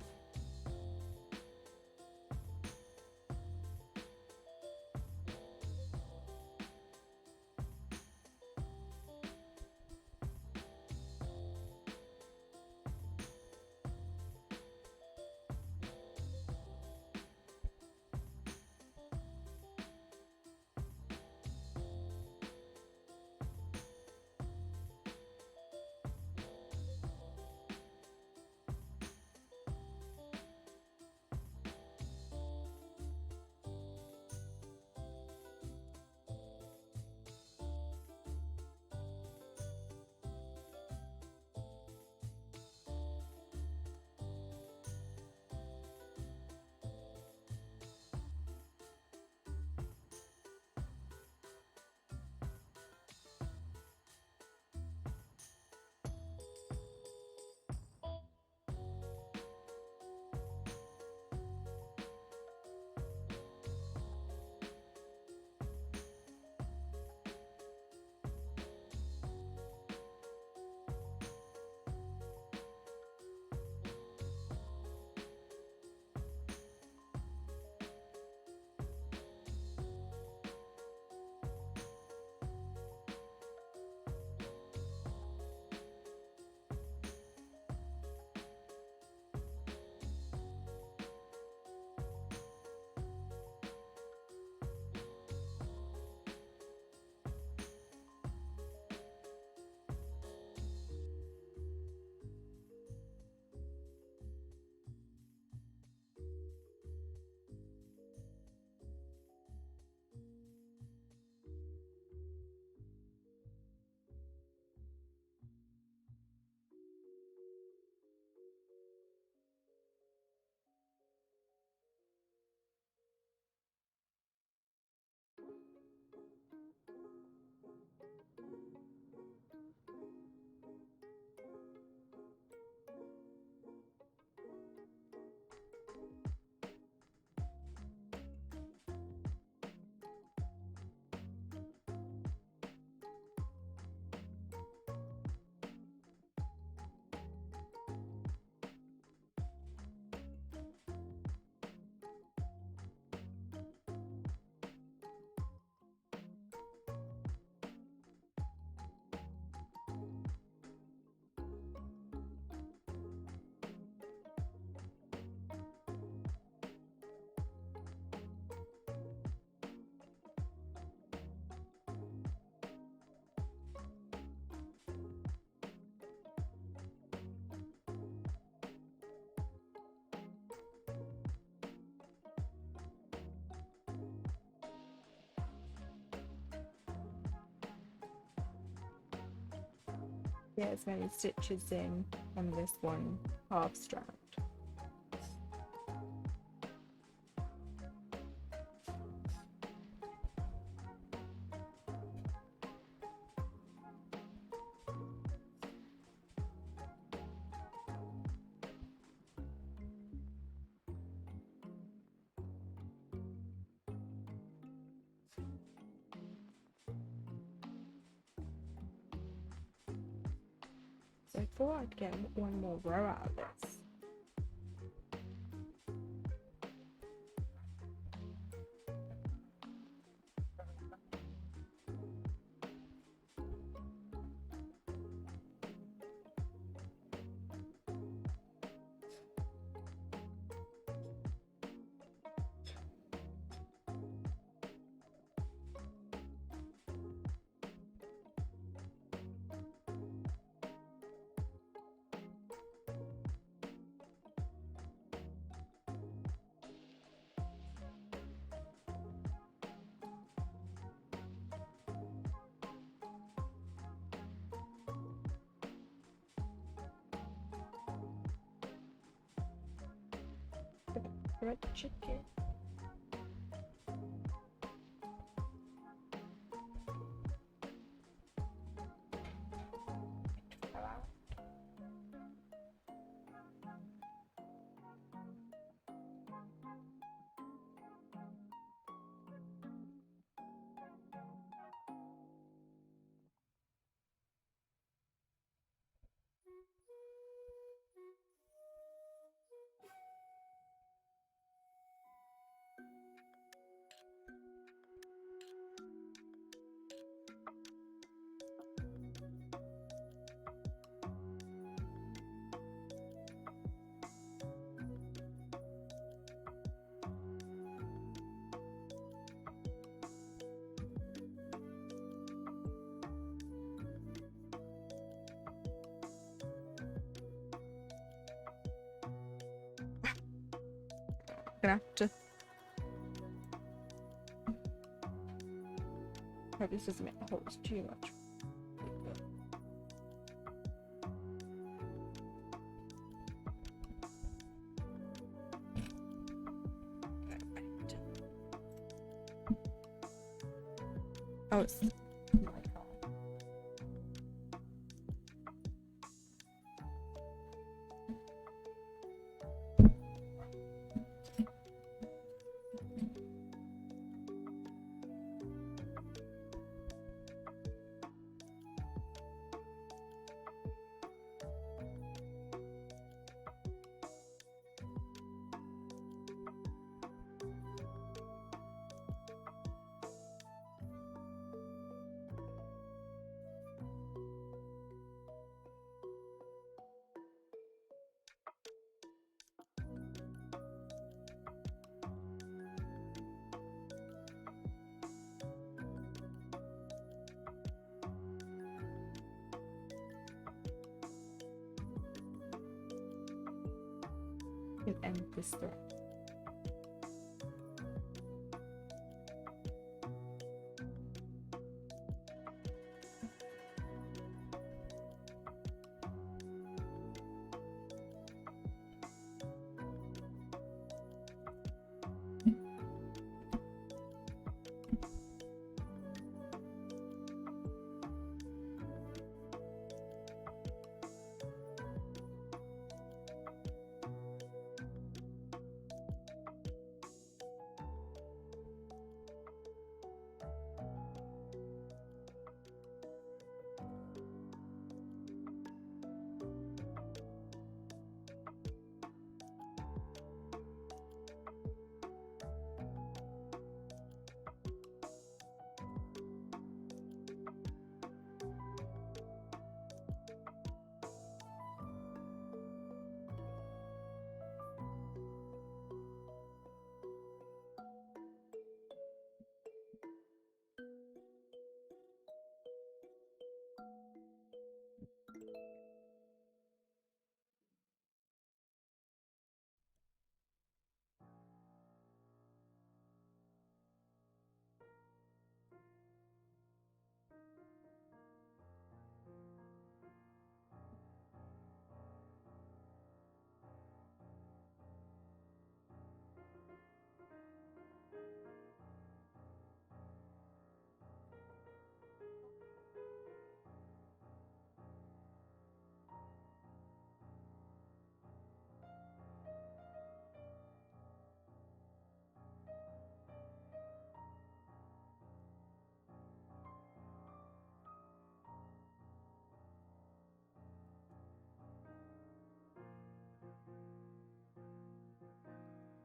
Get as many stitches in on this one half strand. So I thought I'd get one more row out of this. Red chicken. gonna have to. Hope this doesn't make the holes too much. Oh, it's my God. Can end this thread.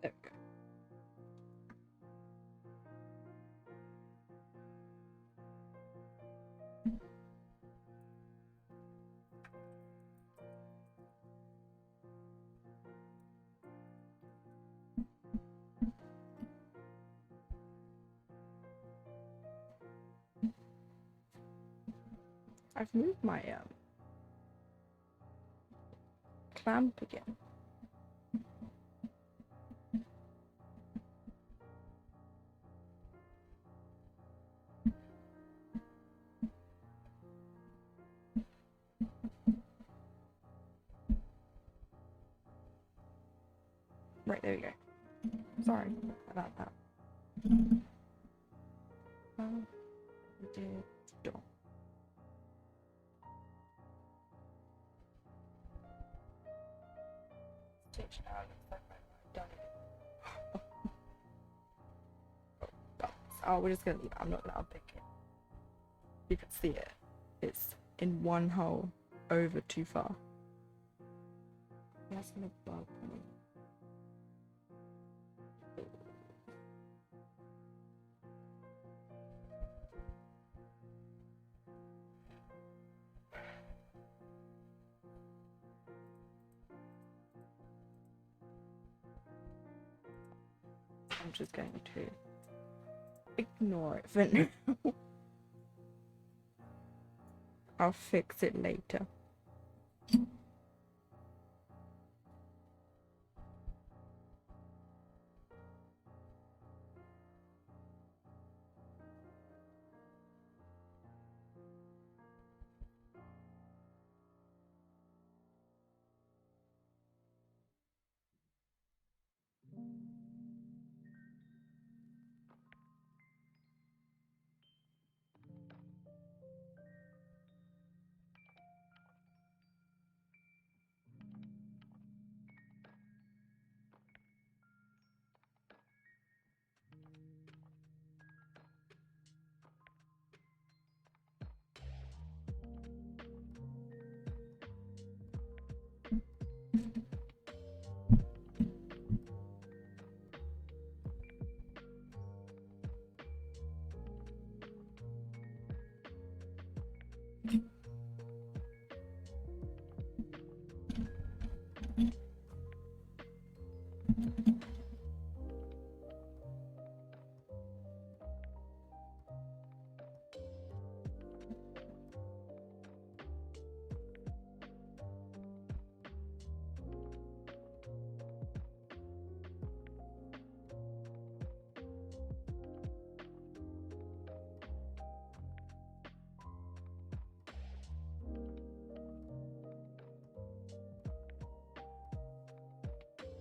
There we go. I've moved my clamp again. Right, there we go. Sorry about that. We did door. Stitch now looks like I've done it. Oh, we're just gonna leave it. I'm not gonna unpick it. You can see it. It's in one hole over too far. That's gonna bug me. I'm just going to ignore it for now. I'll fix it later.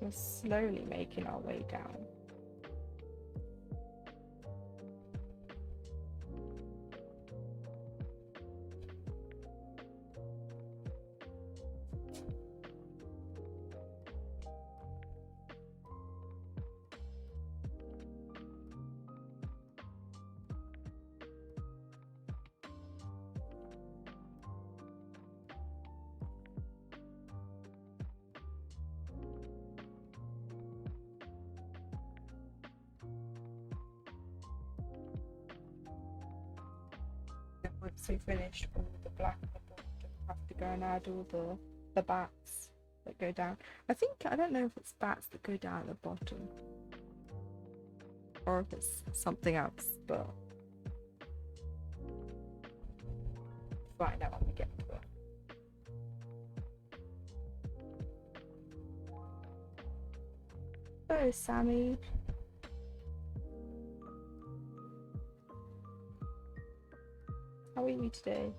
We're slowly making our way down. Once we finished all the black on the board, we have to go and add all the bats that go down. I don't know if it's bats that go down at the bottom or if it's something else, but find out when we get to it. Oh, Sammy. How are you today?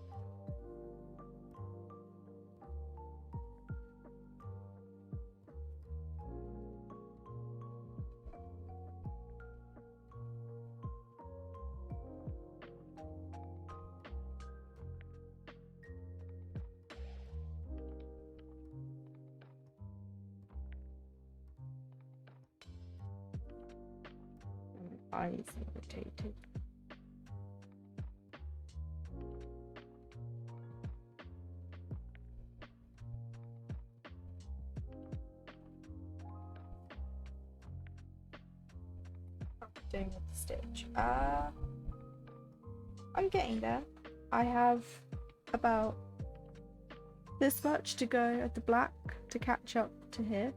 My eyes irritated. Doing with the stitch. I'm getting there. I have about this much to go at the black to catch up to here.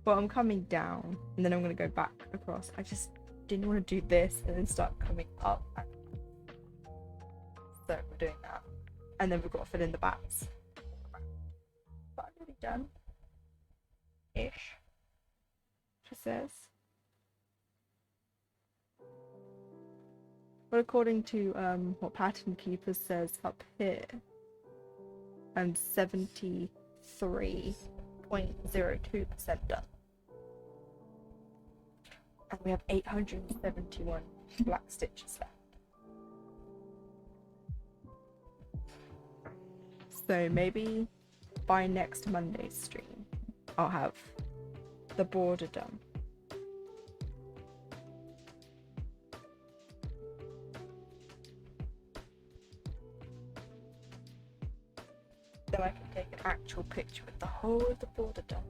But I'm coming down and then I'm going to go back across. I just didn't want to do this and then start coming up. So we're doing that. And then we've got to fill in the bats. But I'm nearly done. Ish. She says. But according to what Pattern Keeper says up here, I'm 73.02% done. And we have 871 black stitches left. So maybe by next Monday's stream, I'll have the border done. So I can take an actual picture with the whole of the border done.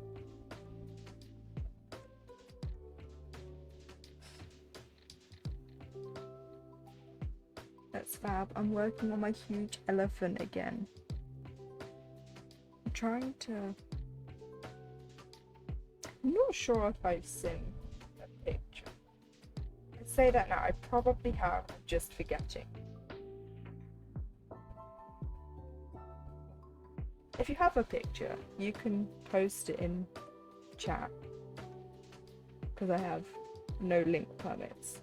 That's fab. I'm working on my huge elephant again. I'm trying to... I'm not sure if I've seen a picture. I say that now, I probably have, I'm just forgetting. If you have a picture, you can post it in chat, because I have no link permits,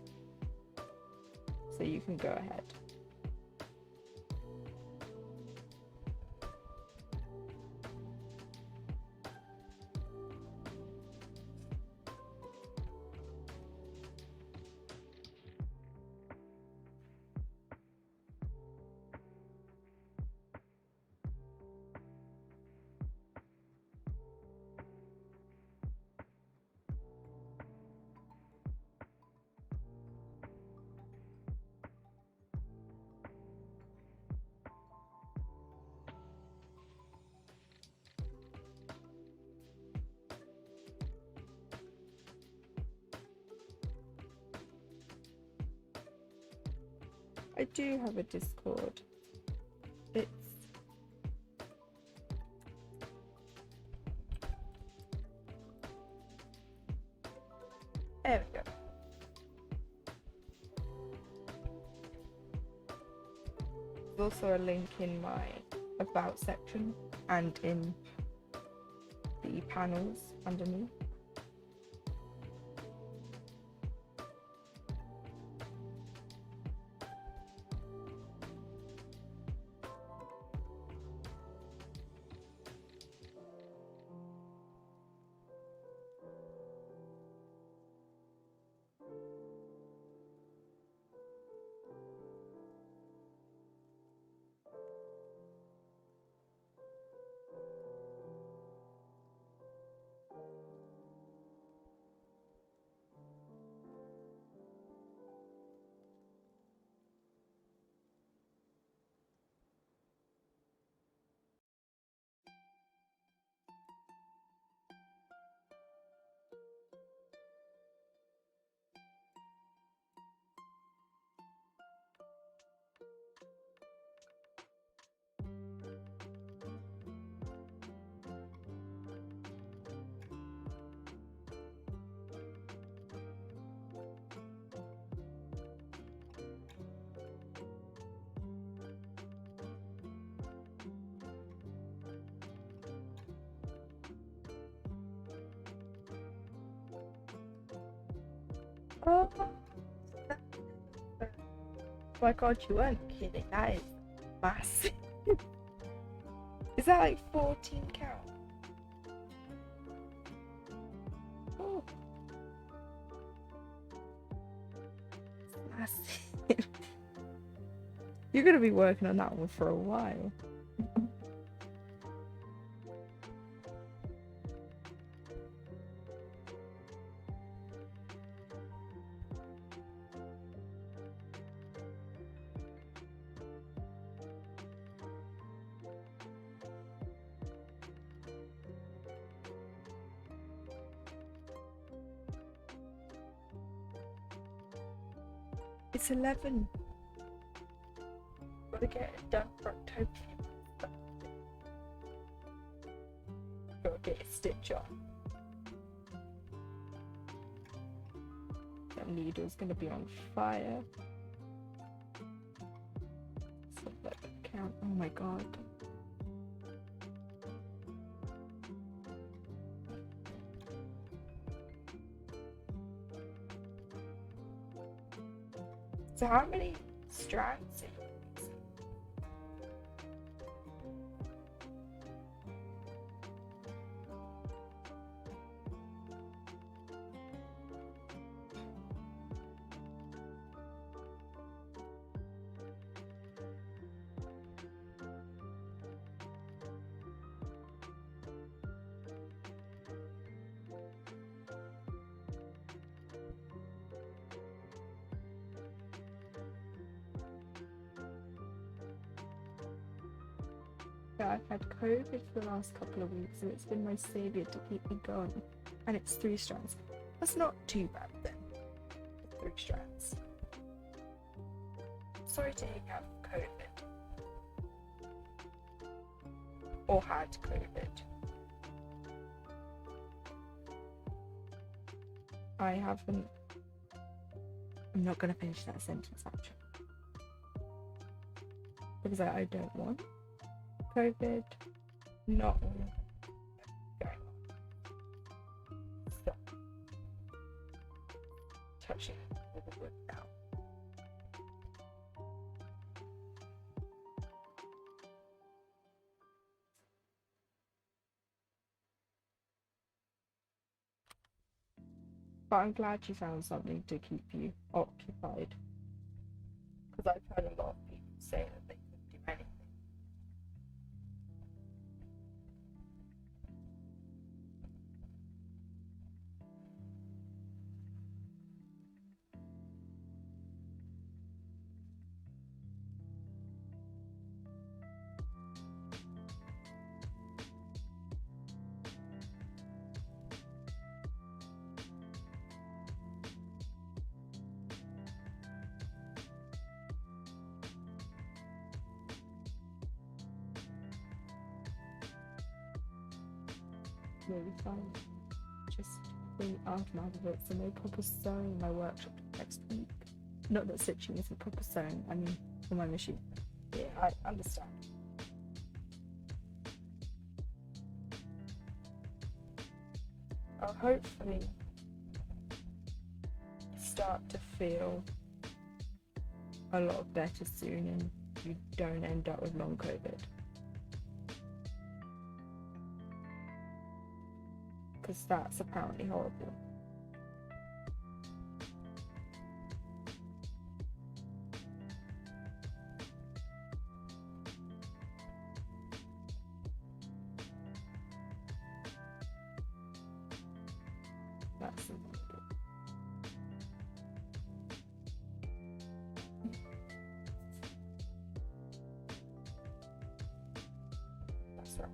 so you can go ahead. I do have a Discord. It's there we go. There's also a link in my about section and in the panels underneath. Oh my god, you weren't kidding. That is massive. Is that like 14 count? Oh, it's massive. You're gonna be working on that one for a while. It's 11. Gotta get it done for October. Gotta get a stitch on. That needle's gonna be on fire. So let it count. Oh my god. So how many strands? I've had COVID for the last couple of weeks and it's been my saviour to keep me going. And it's 3 strands. That's not too bad then. 3 strands. Sorry to hear you have COVID. Or had COVID. I haven't. I'm not going to finish that sentence actually. Because I don't want COVID, not going on. Stop touching the wood now. But I'm glad you found something to keep you occupied. Because I've heard a lot of people say that they couldn't do anything. really fun. Just the aftermath of it, so no proper sewing in my workshop next week. Not that stitching isn't proper sewing, I mean for my machine. Yeah, I understand. I'll hopefully start to feel a lot better soon and you don't end up with long COVID. Because that's apparently horrible. That's that's right.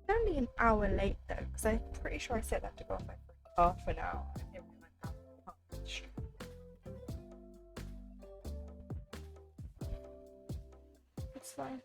Only an hour late though, because I'm pretty sure I set that to go off like half an hour. It's fine.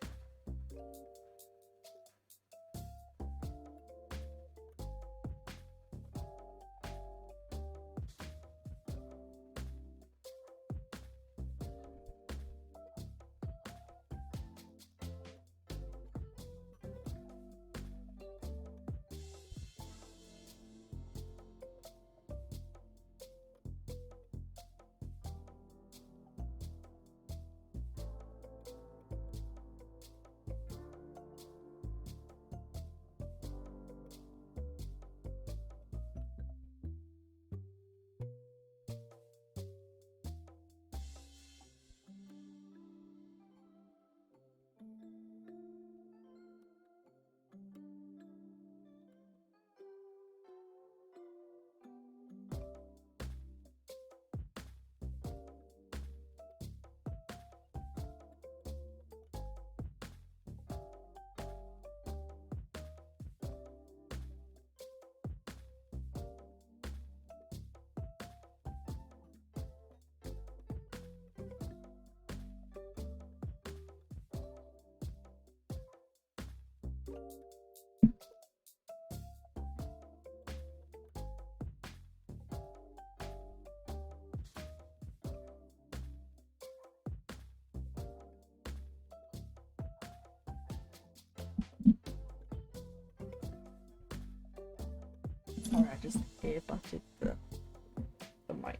Sorry, I just earbutted the mic.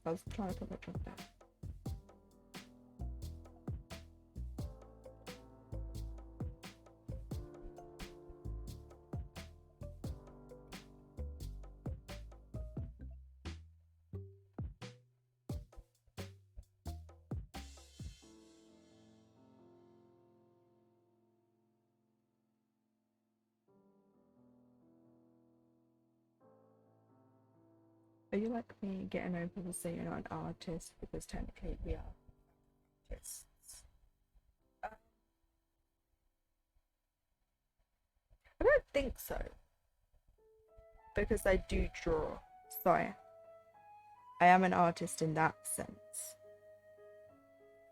I was trying to put my trunk down. Are you like me getting over the saying you're not an artist because technically we are artists? I don't think so. Because I do draw. So I am an artist in that sense.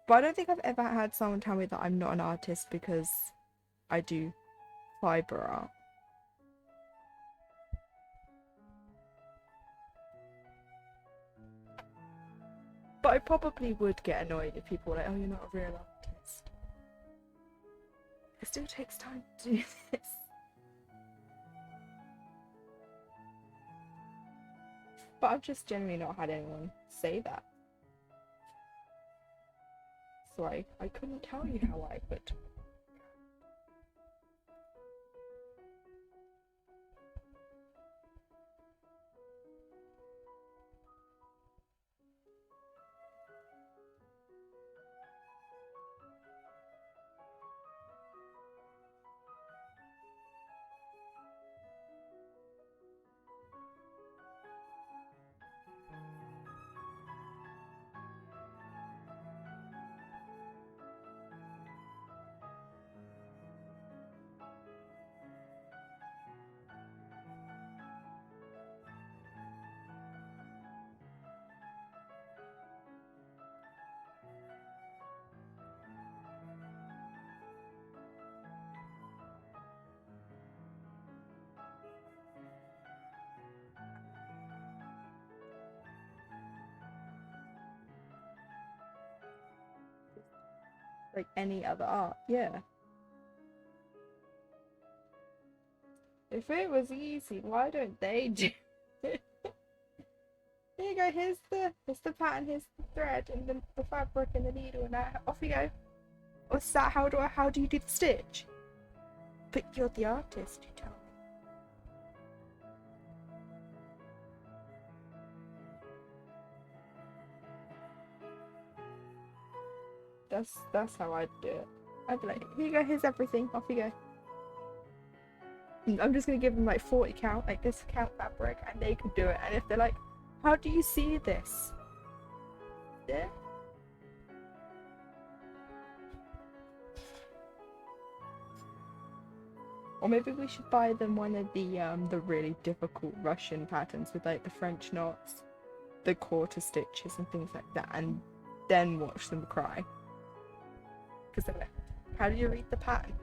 But I don't think I've ever had someone tell me that I'm not an artist because I do fibre art. But I probably would get annoyed if people were like, oh, you're not a real artist. It still takes time to do this. But I've just generally not had anyone say that. So I couldn't tell you how I would. Like any other art, yeah. If it was easy, why don't they do it? Here you go, here's the pattern, here's the thread and the fabric and the needle, and off you go. What's that? How do you do the stitch? But you're the artist, you tell me. That's how I'd do it. I'd be like, here you go, here's everything, off you go. And I'm just gonna give them like 40 count, like this count fabric, and they can do it. And if they're like, how do you see this? Yeah. Or maybe we should buy them one of the really difficult Russian patterns with like the French knots, the quarter stitches and things like that, and then watch them cry. Because they're like, how do you read the pattern?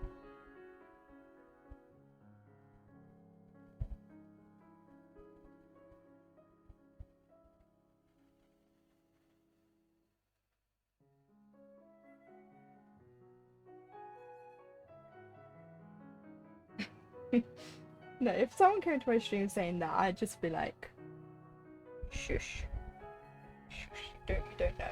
No, if someone came to my stream saying that, I'd just be like, shush. Shush, you don't know.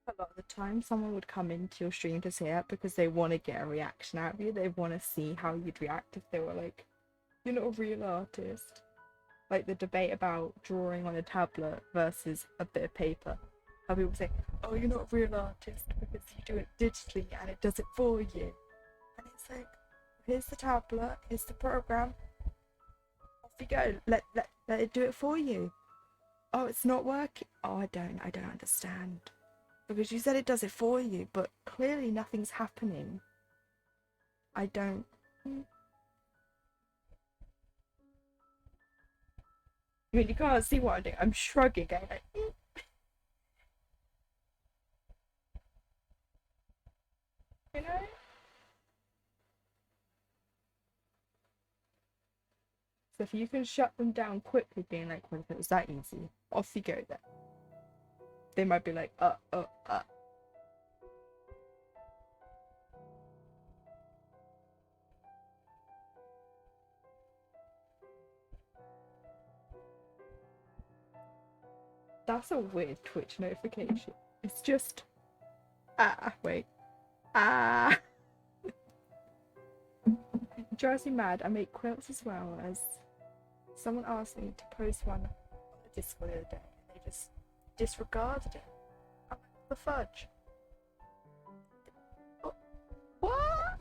A lot of the time someone would come into your stream to say that because they want to get a reaction out of you. They want to see how you'd react if they were like, you're not a real artist. Like the debate about drawing on a tablet versus a bit of paper. How people say, oh, you're not a real artist because you do it digitally and it does it for you. And it's like, here's the tablet, here's the program. Off you go. Let it do it for you. Oh, it's not working. Oh, I don't understand. Because you said it does it for you, but clearly nothing's happening. I don't. I mean, you can't see what I'm doing. I'm shrugging, going like, you know? So if you can shut them down quickly, being like, well, if it was that easy, off you go then. They might be like, That's a weird Twitch notification. It's just, wait. drives me mad. I make quilts as well, as someone asked me to post one on the Discord the other day. They just disregarded it. I'm like, the fudge. What?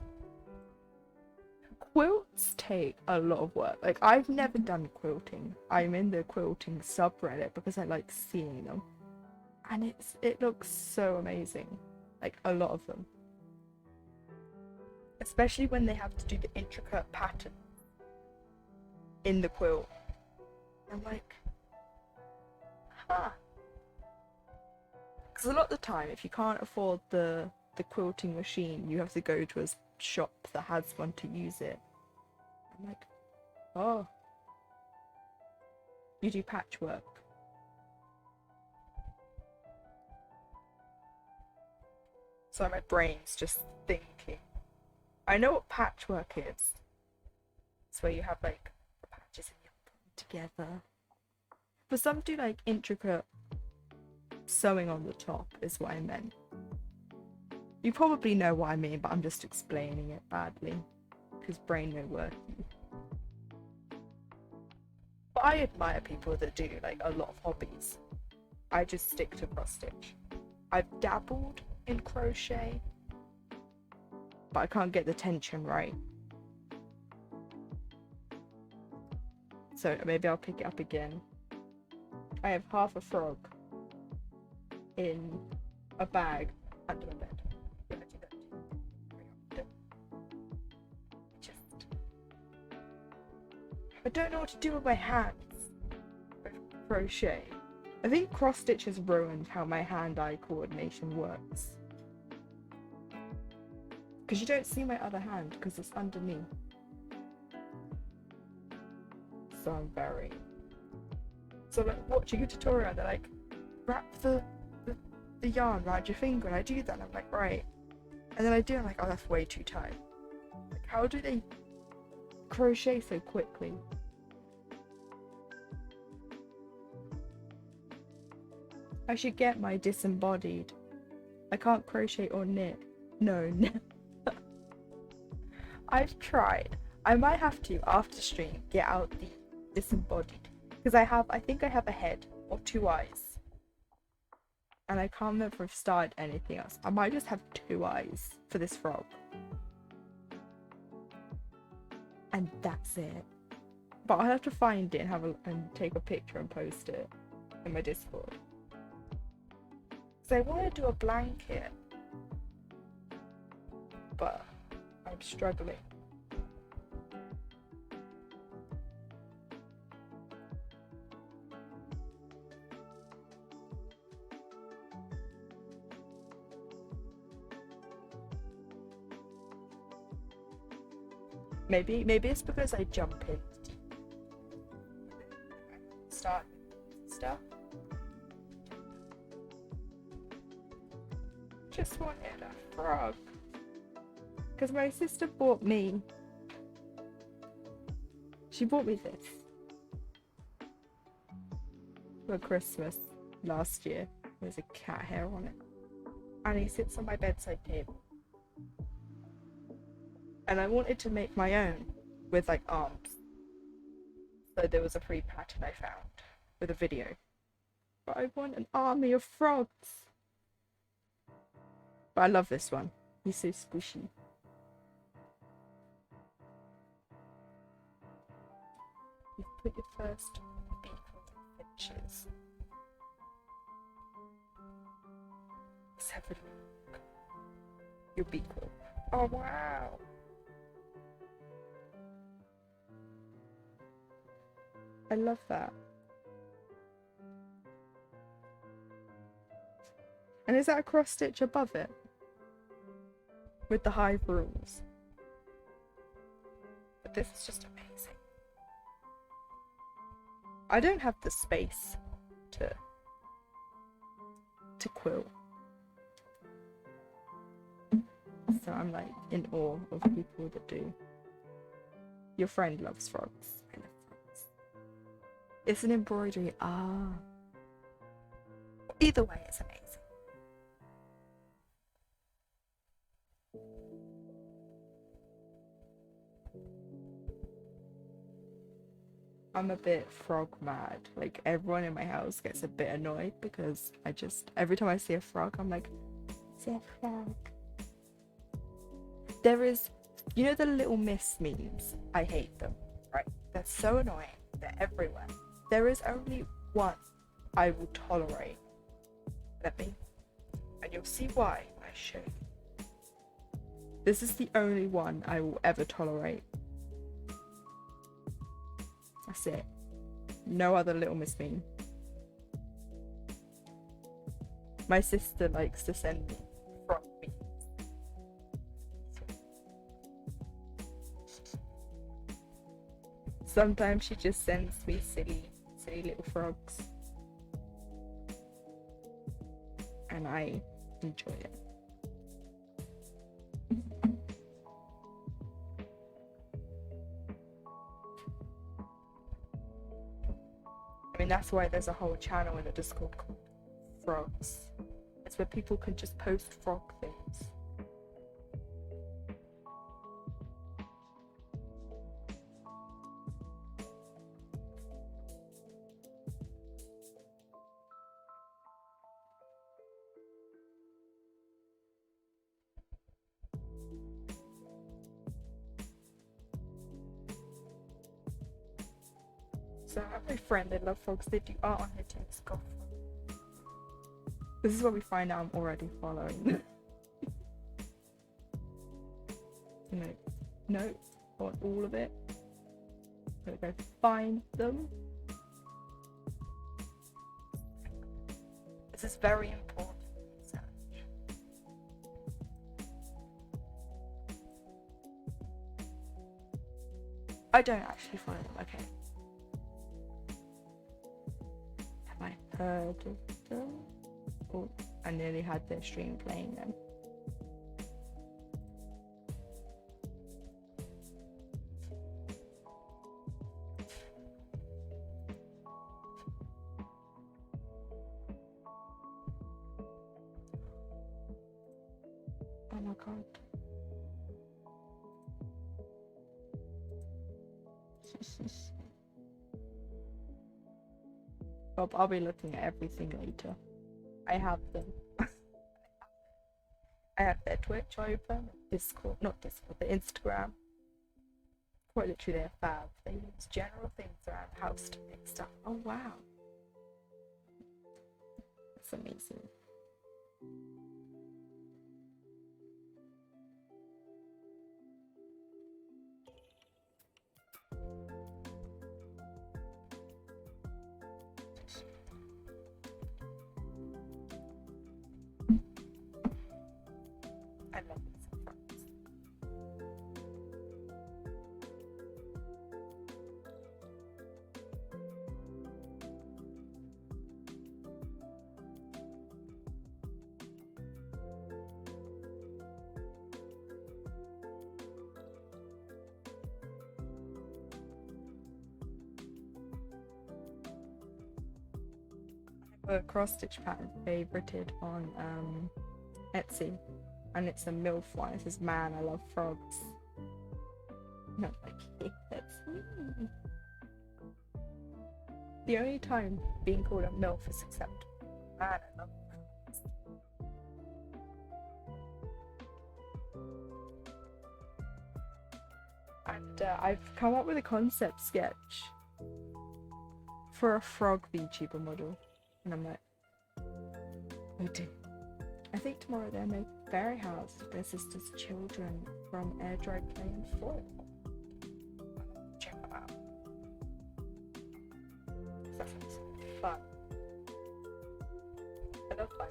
Quilts take a lot of work. Like, I've never done quilting. I'm in the quilting subreddit because I like seeing them. And it looks so amazing. Like, a lot of them. Especially when they have to do the intricate pattern in the quilt. I'm like, huh. Because a lot of the time, if you can't afford the quilting machine, you have to go to a shop that has one to use it. I'm like, oh. You do patchwork. So my brain's just thinking. I know what patchwork is. It's where you have like the patches and you put them together. But some do like intricate sewing on the top is what I meant. You probably know what I mean, but I'm just explaining it badly because brain no working. But I admire people that do like a lot of hobbies. I just stick to cross stitch. I've dabbled in crochet, but I can't get the tension right. So maybe I'll pick it up again. I have half a frog in a bag under my bed. Yeah, I do that too. I don't know what to do with my hands with crochet. I think cross stitch has ruined how my hand-eye coordination works. Because you don't see my other hand because it's underneath. So I'm very... So like watching a tutorial, they're like, wrap the yarn around your finger, and I do that and I'm like, right. And then I do, I'm like, oh, that's way too tight. Like, how do they crochet so quickly? I should get my disembodied. I can't crochet or knit. No. I've tried. I might have to, after stream, get out the disembodied. Because I think I have a head or 2 eyes. And I can't remember if I've started anything else. I might just have 2 eyes for this frog. And that's it. But I'll have to find it and take a picture and post it in my Discord. I want to do a blanket, but I'm struggling. Maybe it's because I jump in start stuff. Just wanted a frog because my sister bought me. She bought me this for Christmas last year. There's a cat hair on it, and he sits on my bedside table. And I wanted to make my own with like arms. So there was a free pattern I found with a video. But I want an army of frogs. But I love this one. He's so squishy. You've put your first beak on the finches. Let's have a look. Your beak. Oh wow! I love that. And is that a cross stitch above it? With the high rules. But this is just amazing. I don't have the space to quilt. So I'm like in awe of people that do. Your friend loves frogs. I love frogs. It's an embroidery. Ah. Either way, it's amazing. I'm a bit frog mad. Like everyone in my house gets a bit annoyed because every time I see a frog, I'm like, see a frog. There is, you know, the Little Miss memes. I hate them. Right? They're so annoying. They're everywhere. There is only one I will tolerate. And you'll see why when I show you. This is the only one I will ever tolerate. That's it. No other Little Miss meme. My sister likes to send me frog memes. Sometimes she just sends me silly little frogs. And I enjoy it. I mean, that's why there's a whole channel in the Discord called Frogs. It's where people can just post frog things. So I have my friend, they love frogs, they do art on her team's golf. This is what we find out I'm already following. No, I want all of it. I'm gonna go find them. This is very important research. I don't actually follow them, okay. Have I heard of them? Oh, I nearly had their stream playing then. Oh my god. Well, I'll be looking at everything later. I have them. I have their Twitch open, Discord, not Discord, the Instagram. Quite literally their fab. They use general things around house to make stuff. Oh wow. That's amazing. I love these frogs. I have a cross stitch pattern favorited on Etsy. And it's a MILF one. It says, "Man, I love frogs." Not like that's me. The only time being called a MILF is acceptable. Man, I love frogs. And I've come up with a concept sketch for a frog VTuber model. And I'm like, oh dear. I think tomorrow they'll make a fairy house for their sister's children from air dried plain foil. Check that out. That sounds fun. I love fun.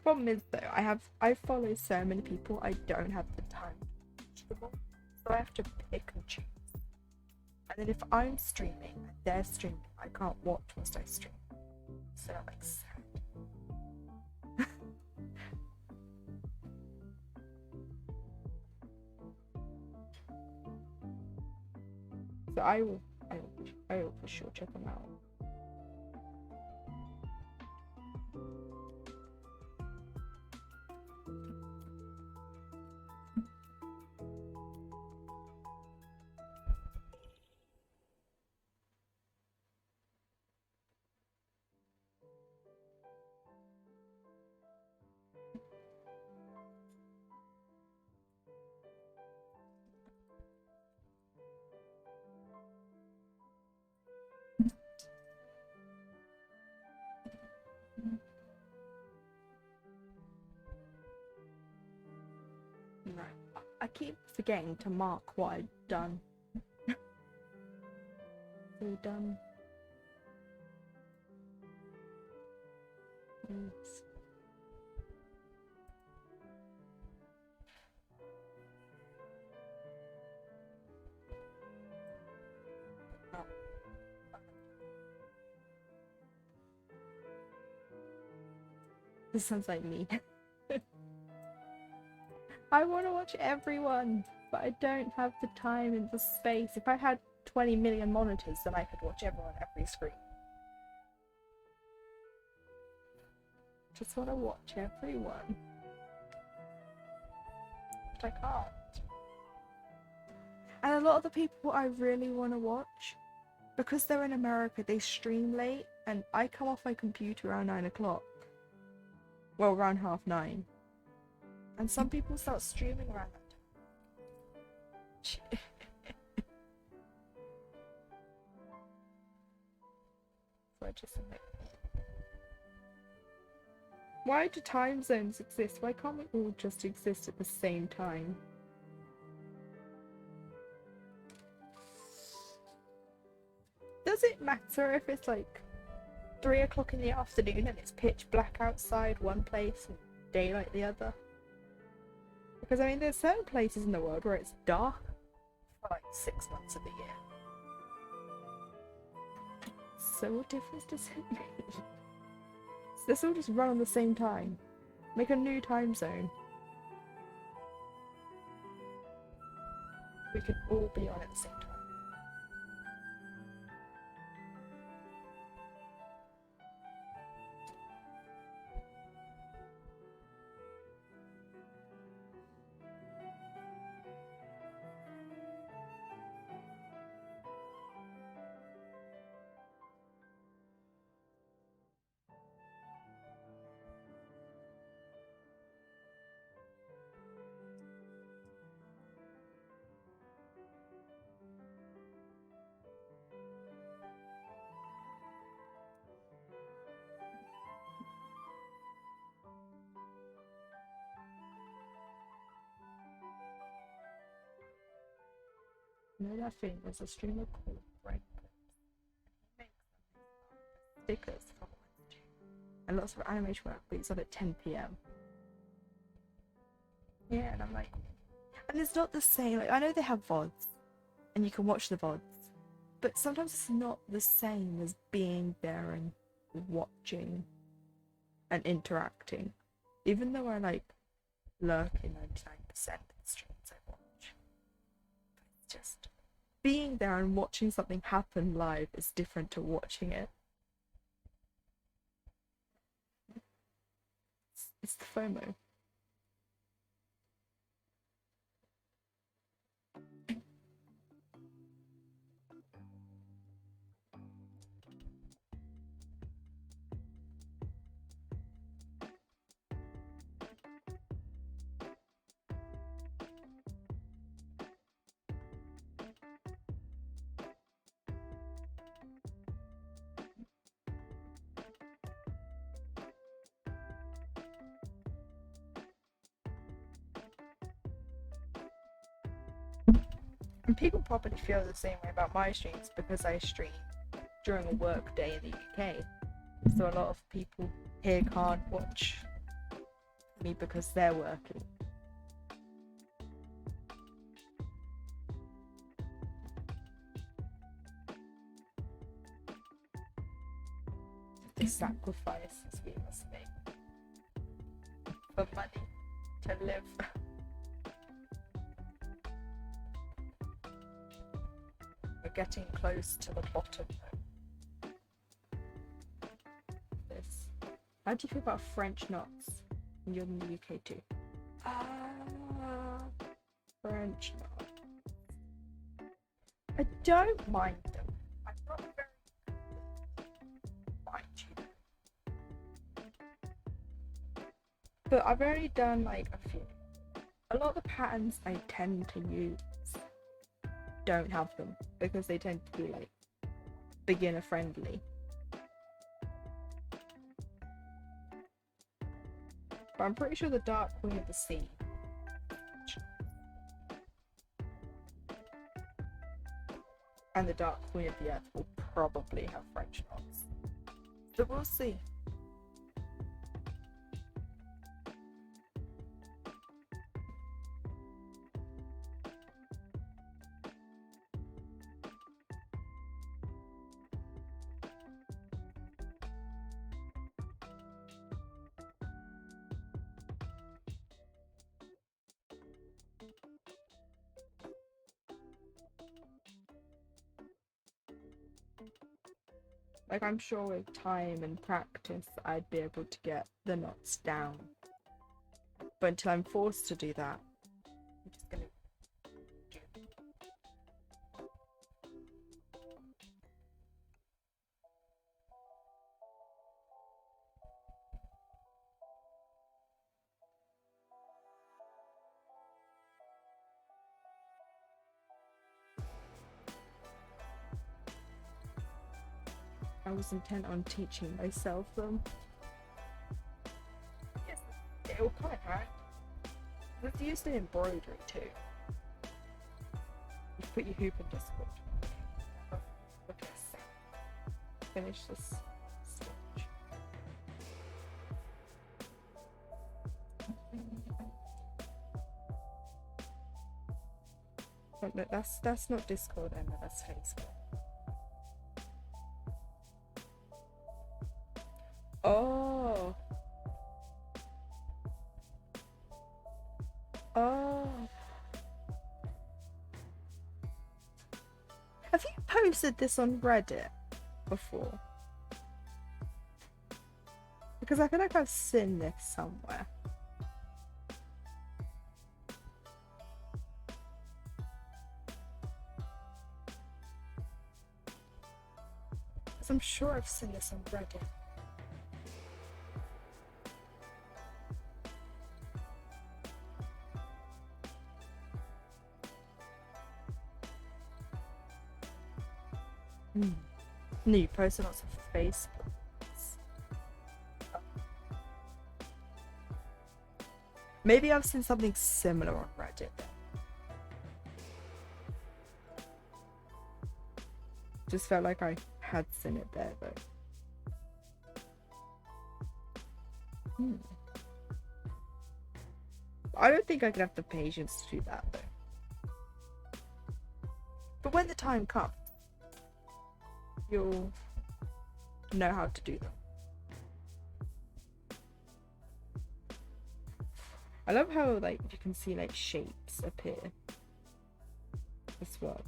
Problem is though, I follow so many people, I don't have the time. So I have to pick and choose. And then if I'm streaming and they're streaming, I can't watch whilst I stream. So that makes sense. So I will for sure check them out. Right. I keep forgetting to mark what I've done. So done. Yes. Oh. This sounds like me. I want to watch everyone, but I don't have the time and the space. If I had 20 million monitors, then I could watch everyone every screen. Just want to watch everyone. But I can't. And a lot of the people I really want to watch, because they're in America, they stream late, and I come off my computer around 9 o'clock. Well, around 9:30. And some people start streaming around that time. So I just admit. Why do time zones exist? Why can't we all just exist at the same time? Does it matter if it's like 3 o'clock in the afternoon and it's pitch black outside one place and daylight the other? Because I mean, there's certain places in the world where it's dark for like 6 months of the year. So what difference does it make? Let's all just run on the same time. Make a new time zone. We could all be on at the same time. You know that thing? There's a streamer called Break. He makes stickers for and lots of animation work, but it's on at 10 PM. Yeah, and I'm like, and it's not the same. Like, I know they have VODs, and you can watch the VODs, but sometimes it's not the same as being there and watching and interacting. Even though I like lurk in 99% of the streams I watch, but it's just being there and watching something happen live is different to watching it. It's the FOMO. And people probably feel the same way about my streams because I stream during a work day in the UK. So a lot of people here can't watch me because they're working. The sacrifices we must make for money to live. We're getting close to the bottom though. This. How do you feel about French knots? You're in the UK too. French knots. I don't mind them. I'm not very mind you. But I've already done like a few. A lot of the patterns I tend to use don't have them because they tend to be like beginner friendly. But I'm pretty sure the Dark Queen of the Sea And the Dark Queen of the Earth will probably have French knots. So we'll see. Like, I'm sure with time and practice, I'd be able to get the knots down. But until I'm forced to do that, I'm just gonna do it. I was intent on teaching myself them. Yes, it'll come in handy. It's used in embroidery too. You put your hoop in Discord. Look at this. Finish this stitch. But no, that's not Discord, Emma. That's Facebook. Oh. Oh. Have you posted this on Reddit before? Because I feel like I've seen this somewhere. Because I'm sure I've seen this on Reddit. No, you posted lots of Facebook. Maybe I've seen something similar on Reddit then. Just felt like I had seen it there though. I don't think I could have the patience to do that though. But when the time comes, you'll know how to do them. I love how like you can see like shapes appear as well.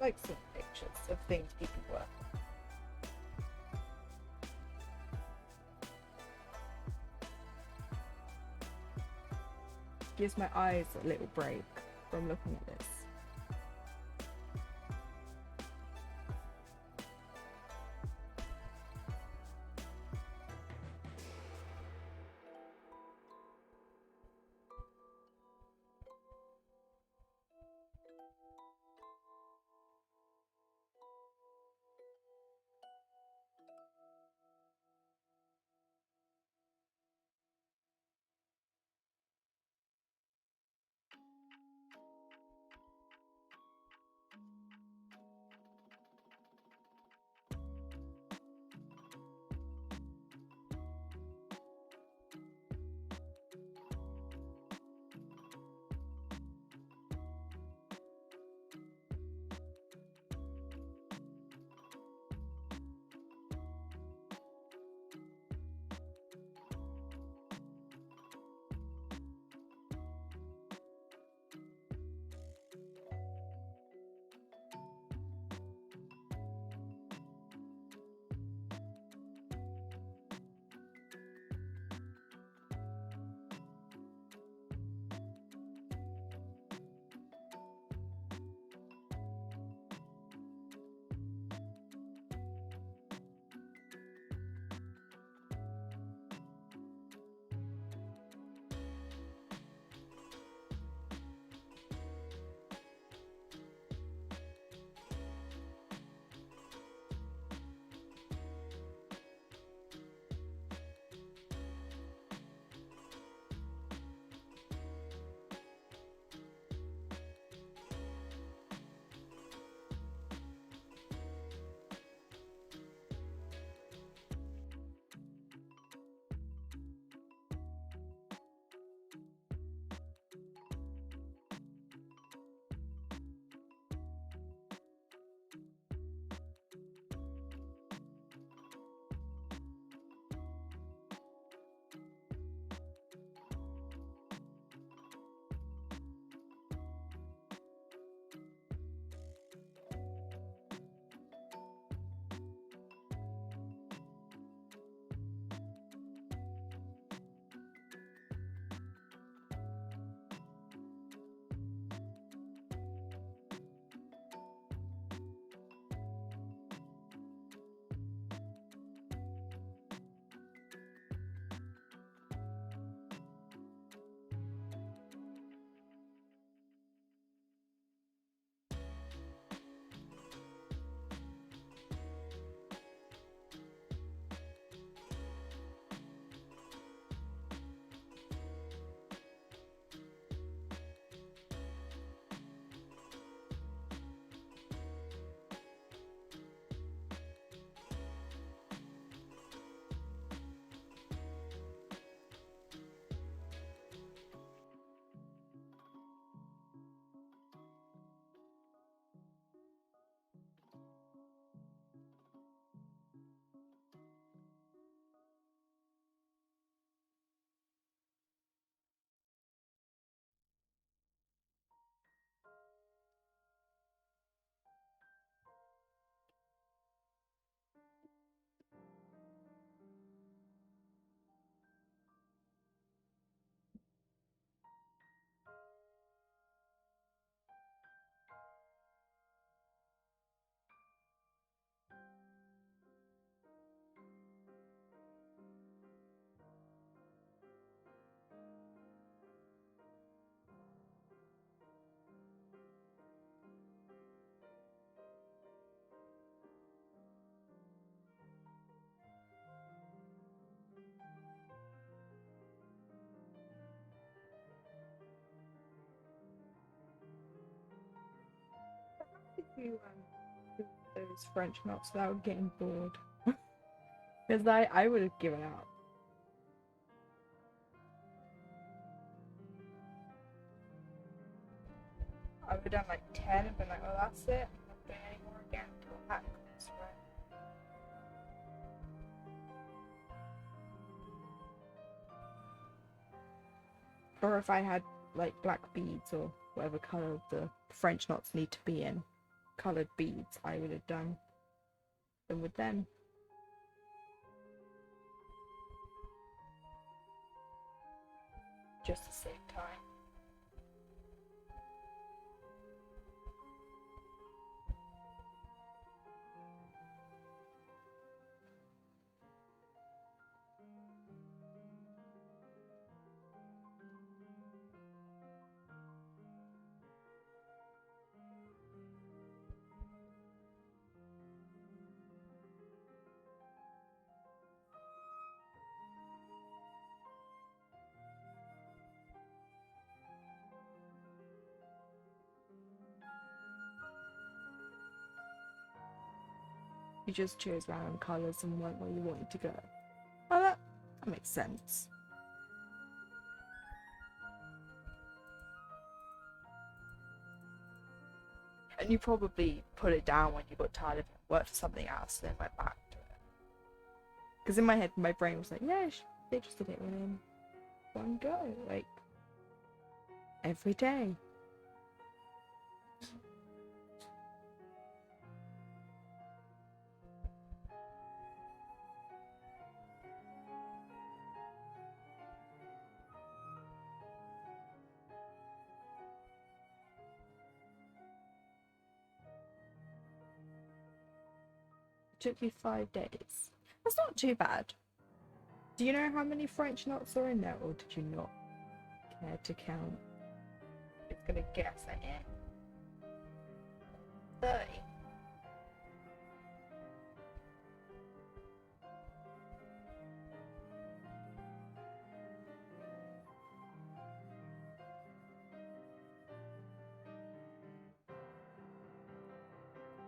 Like some pictures of things people work on. Gives my eyes a little break from looking at this. do those French knots without getting bored. Because I would have given up. I would have done like 10 and been like, oh, that's it. I'm not doing any more again until that comes right. Or if I had like black beads or whatever colour the French knots need to be in, coloured beads, I would have done them with them. Just to save time. You just chose random colours and went where you wanted to go. Oh, that makes sense. And you probably put it down when you got tired of it, worked for something else, and then went back to it. Because in my head, my brain was like, yeah, they just did it in one go, like, every day. It took me 5 days. That's not too bad. Do you know how many French knots are in there, or did you not care to count? It's gonna guess at it. 30.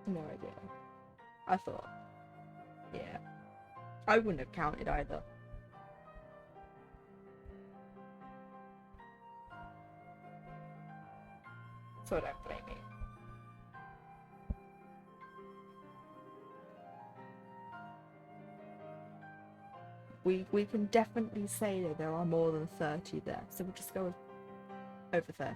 No idea. I thought. Yeah. I wouldn't have counted either. So I don't blame you. We can definitely say that there are more than 30 there, so we'll just go with over 30.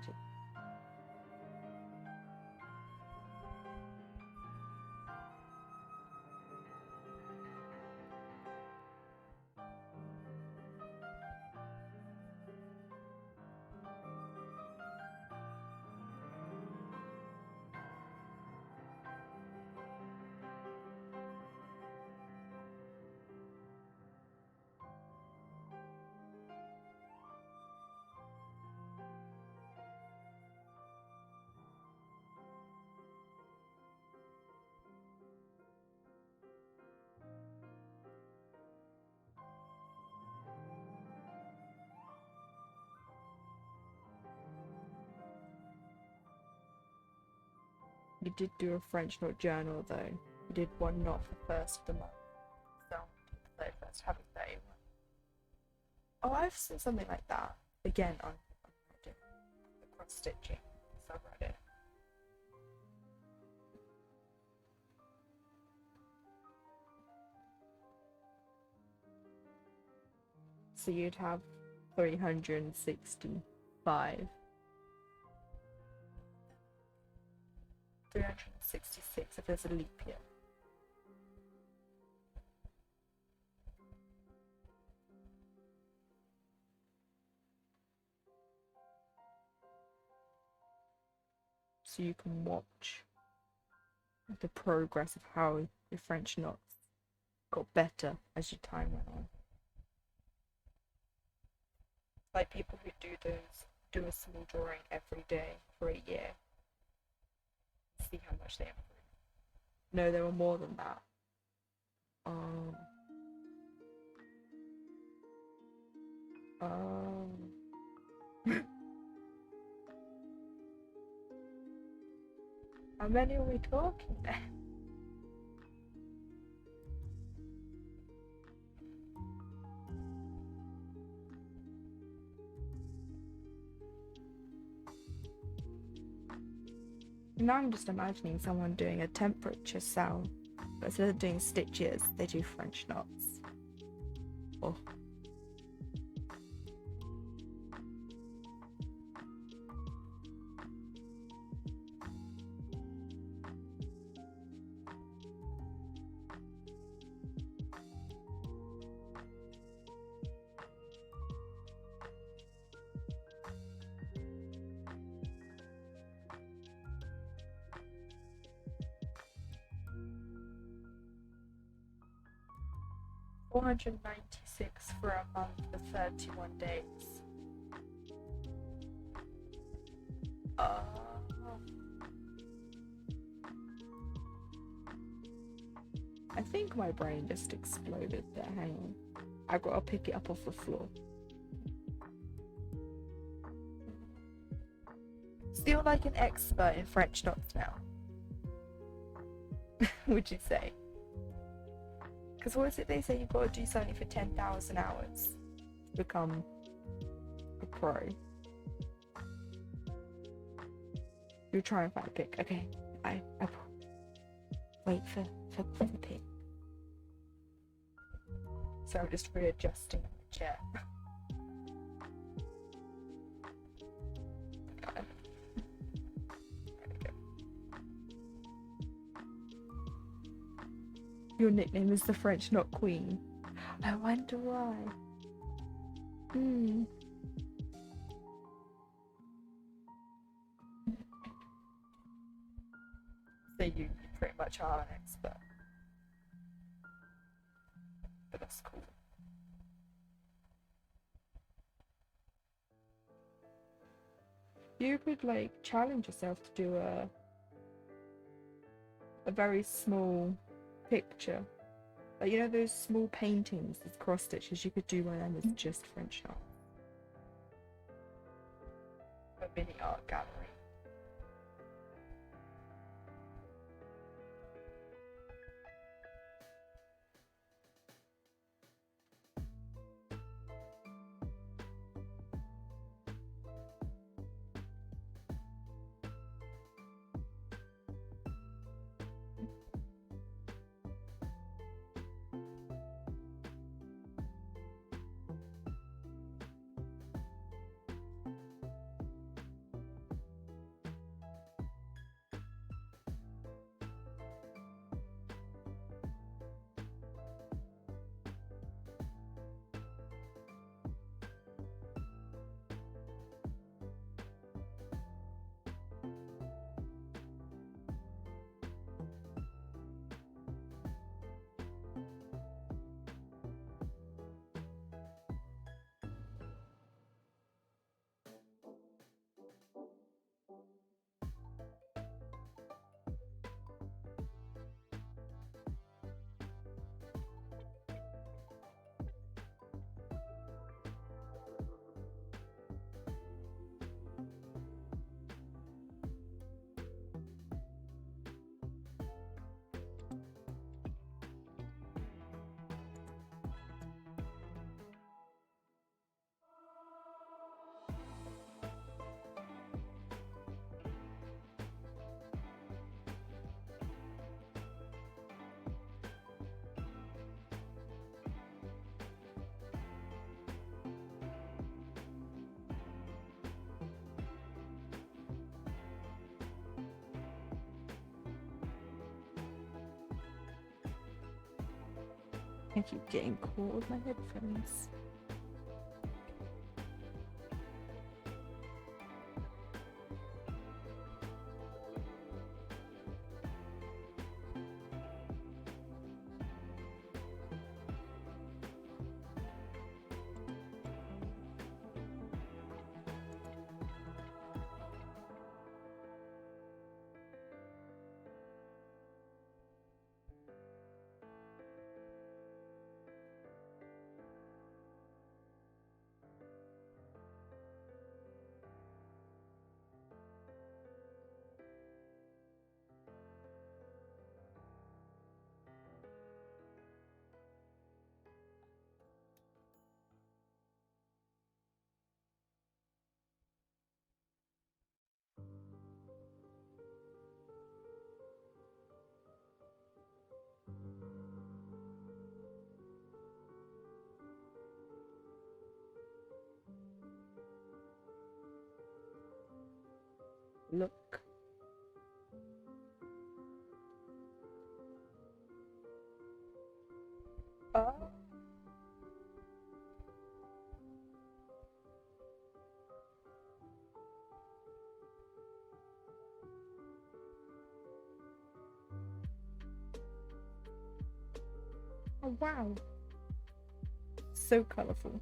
You did do a French knot journal though. You did one knot for the first of the month. So, 31st, having 31. Oh, I've seen something like that. Again, on Reddit. The cross stitching subreddit. So you'd have 365. 366 if there's a leap year. So you can watch the progress of how your French knots got better as your time went on. Like people who do a small drawing every day for a year. See how much they improve. No, there were more than that. How many are we talking then? Now I'm just imagining someone doing a temperature SAL, but instead of doing stitches, they do French knots. Oh. $496 for a month for 31 days. I think my brain just exploded there. Hang on. I gotta pick it up off the floor. Still like an expert in French knots now. Would you say? Because what is it they say you've got to do something for 10,000 hours to become a pro? You'll try and find a pick. Okay, I wait for the pick. So I'm just readjusting the chair. Your nickname is the French knot queen. I wonder why. So you pretty much are an expert. But that's cool. You could like challenge yourself to do a very small picture. Like, you know those small paintings, those cross stitches, you could do one of them as just French knots. A mini art gallery. I keep getting caught with my headphones. Look. Oh. Oh wow. So colourful.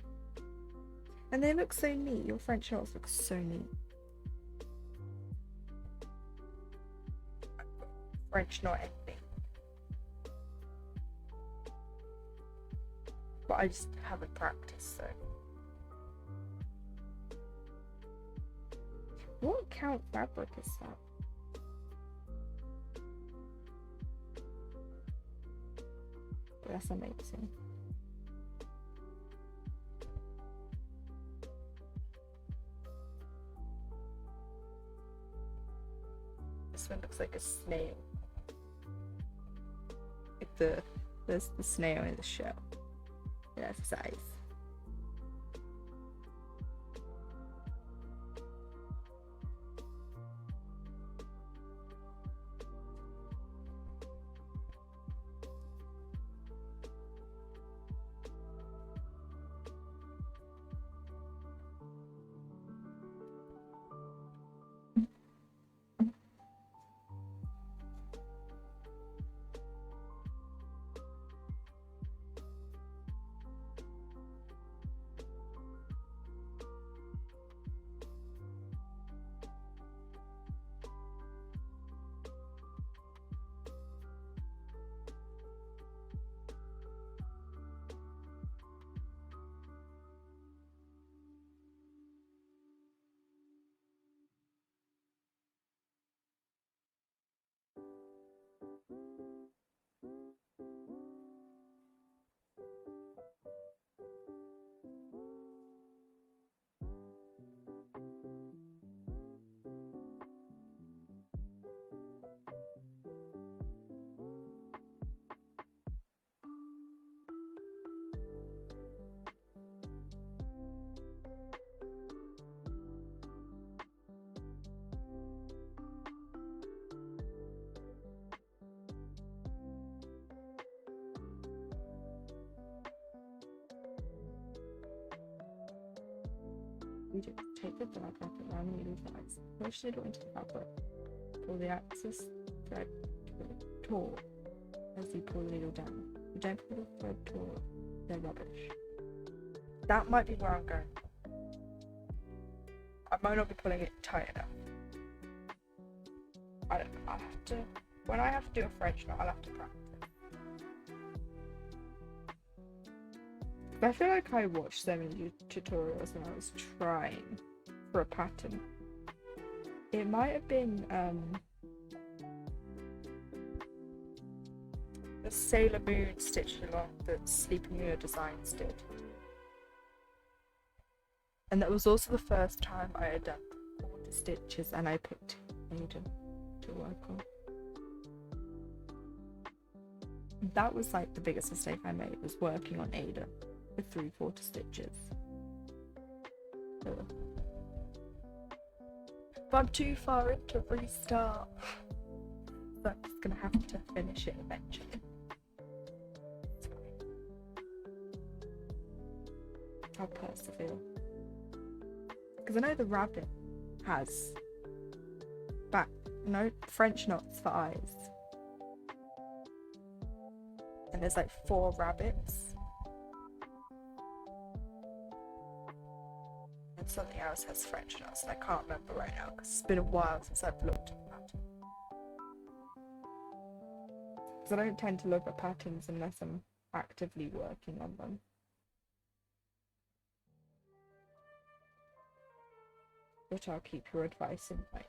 And they look so neat. Your French knots look so neat. French knot anything. But I just haven't practiced, so. What count fabric is that? That's amazing. This one looks like a snail. Like there's the snail in the shell. That's the size. We just take the black wrap it around the needle sides, push the needle into the fabric, pull the excess thread taut as you pull the needle down. You don't pull the thread taut, they're rubbish. That might be where I'm going. I might not be pulling it tight enough. I don't know, I'll have to, when I have to do a French knot, I'll have to practice. I feel like I watched so many tutorials when I was trying for a pattern. It might have been the Sailor Moon stitch along that Sleeping Moon Designs did. And that was also the first time I had done 40 stitches and I picked Aiden to work on. That was like the biggest mistake I made, was working on Aiden with 3/4 stitches. Ugh. But I'm too far in to restart, so I'm just gonna have to finish it eventually. I'll persevere. Because I know the rabbit has French knots for eyes. And there's like 4 rabbits. And something else has French knots, and I can't remember right now because it's been a while since I've looked at the pattern. Because I don't tend to look at patterns unless I'm actively working on them. But I'll keep your advice in mind.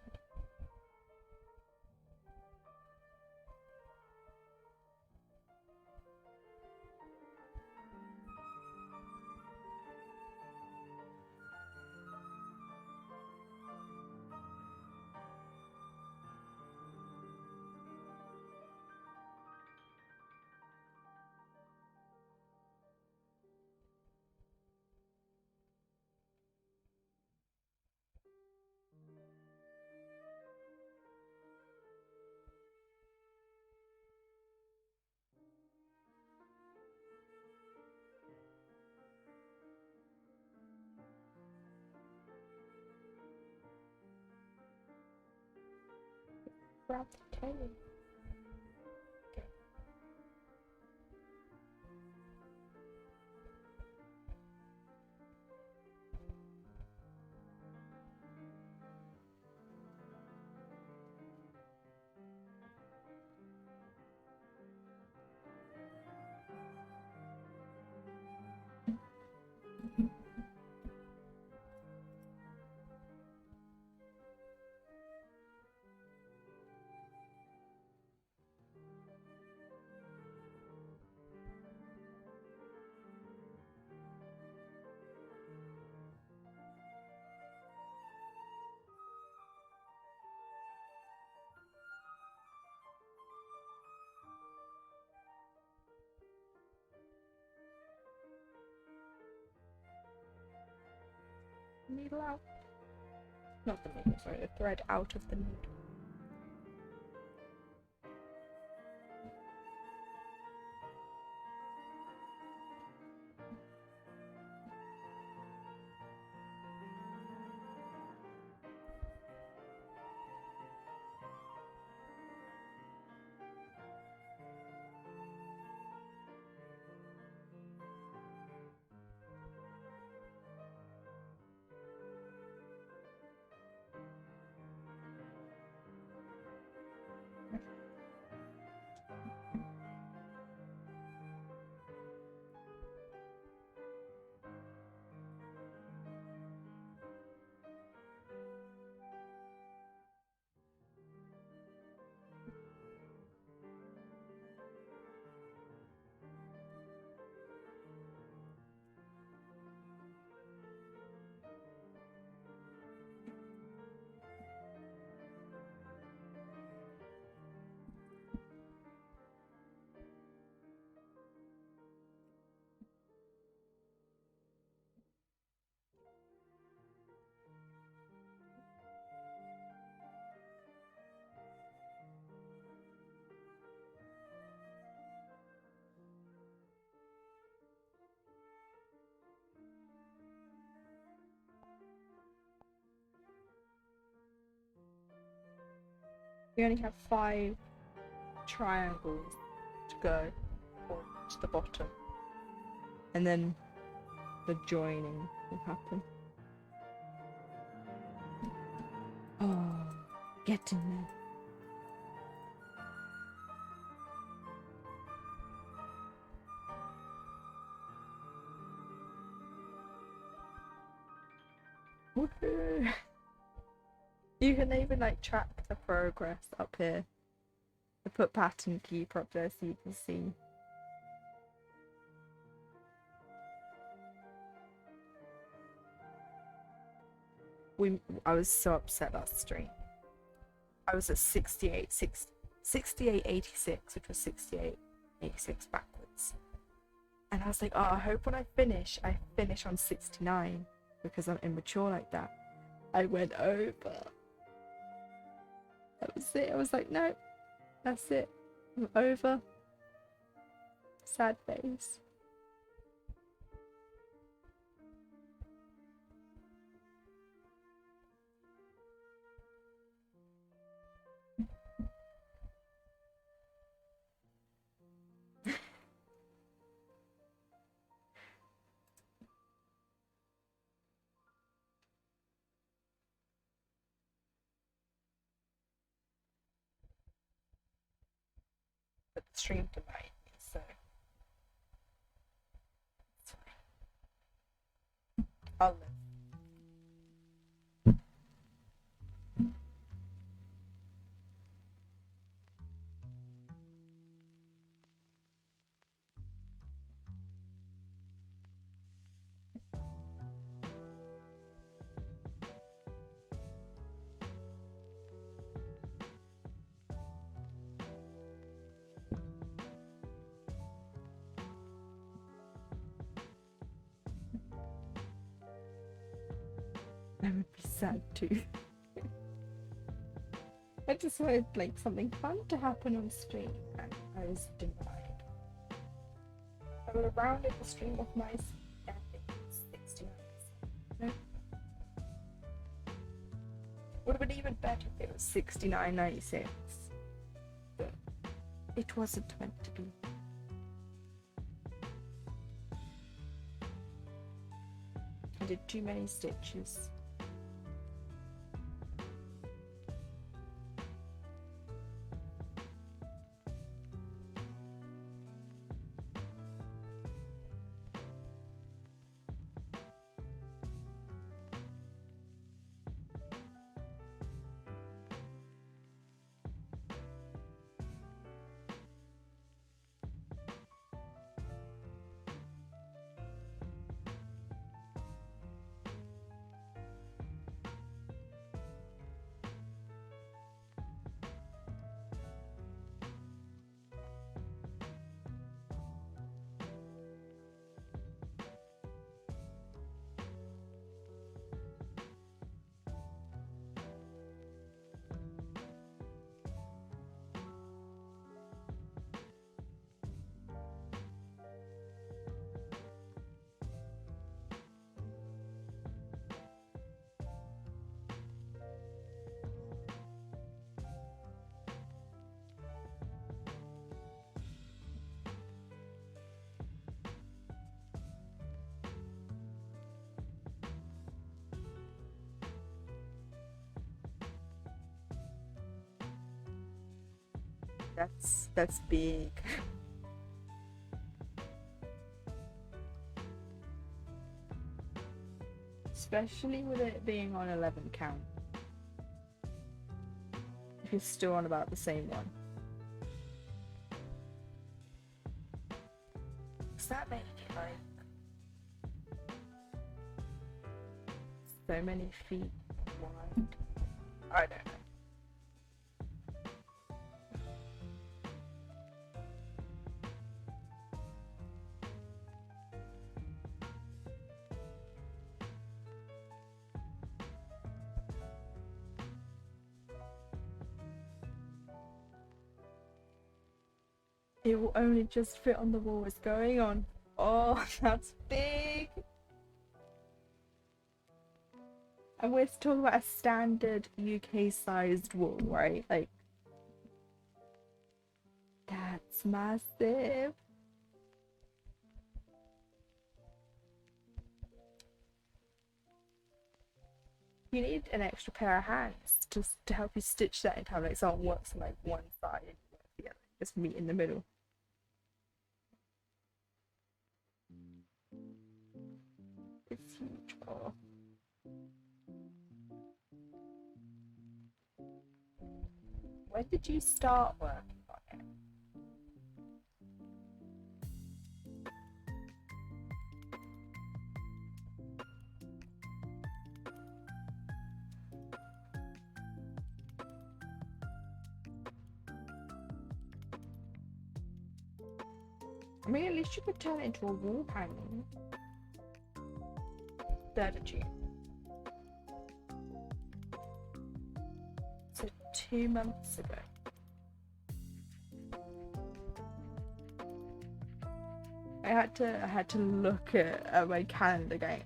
Grab the tail. Okay. Needle out. Not the needle, sorry, the thread out of the needle. We only have 5 triangles to go to the bottom, and then the joining will happen. Oh, get in there. Woohoo! You can even like track the progress up here. I put pattern keeper up there so you can see. I was so upset last stream. I was at 68.86, which was 68.86 backwards. And I was like, oh, I hope when I finish on 69 because I'm immature like that. I went over. That was it. I was like, no, that's it. I'm over. Sad face. But the stream denied me, so it's fine. I'll live. I would be sad too. I just wanted like something fun to happen on stream, and I was denied. I would have rounded the stream off nice. I think it's 69. No. Would have been even bet if it was 69.96. But it wasn't meant to be. I did too many stitches. That's big. Especially with it being on 11 count. If you're still on about the same one. Does that make it like so many feet wide? I don't know. It will only just fit on the wall. What's going on? Oh, that's big. And we're talking about a standard UK sized wall, right? Like, that's massive. You need an extra pair of hands just to help you stitch that in time. Like, someone works on like one side, yeah, just meet in the middle. It's huge. Oh. When did you start working on it? I mean, at least you could turn it into a wall hanging. 3rd of June. So 2 months ago. I had to look at my calendar going,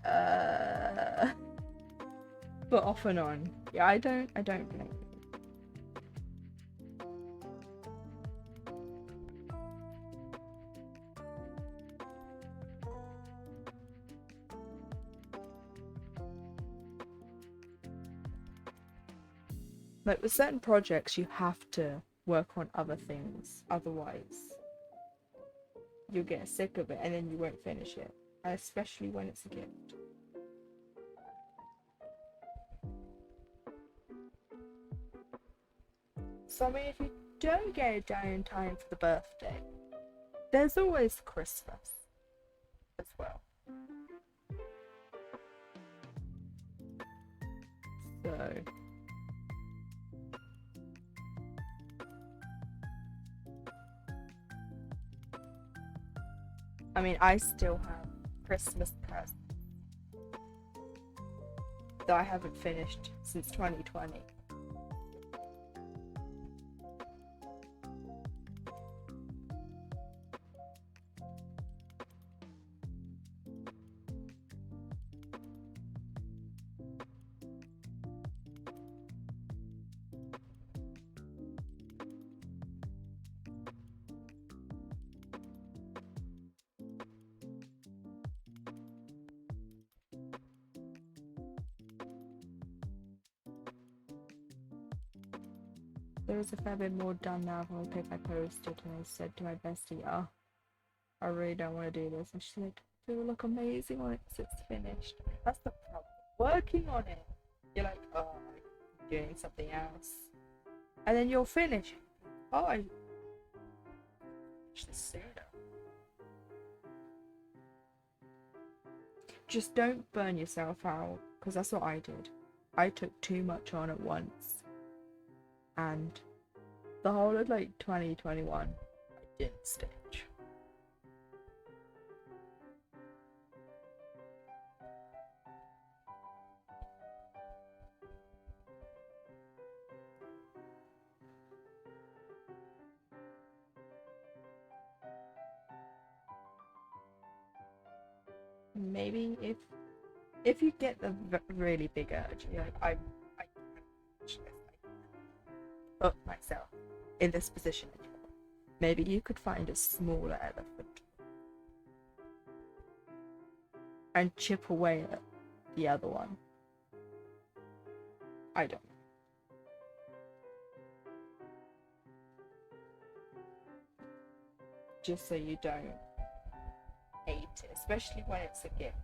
but off and on. Yeah, I don't blame you. Like with certain projects, you have to work on other things, otherwise you'll get sick of it and then you won't finish it, and especially when it's a gift. So I mean, if you don't get it done in time for the birthday, there's always Christmas as well. So I mean, I still have Christmas presents that I haven't finished since 2020. There was a fair bit more done now from the pic I posted, and I said to my bestie, oh, I really don't want to do this. And she said, it will look amazing once it's finished. That's the problem. Working on it. You're like, oh, I'm doing something else. And then you'll finish. Oh, I finished this sooner. Just don't burn yourself out, because that's what I did. I took too much on at once. And the whole of like 2021, I didn't stitch. Maybe if you get the really big urge, you're like, I can't put myself in this position anymore. Maybe you could find a smaller elephant and chip away at the other one. I don't know. Just so you don't hate it, especially when it's a gift.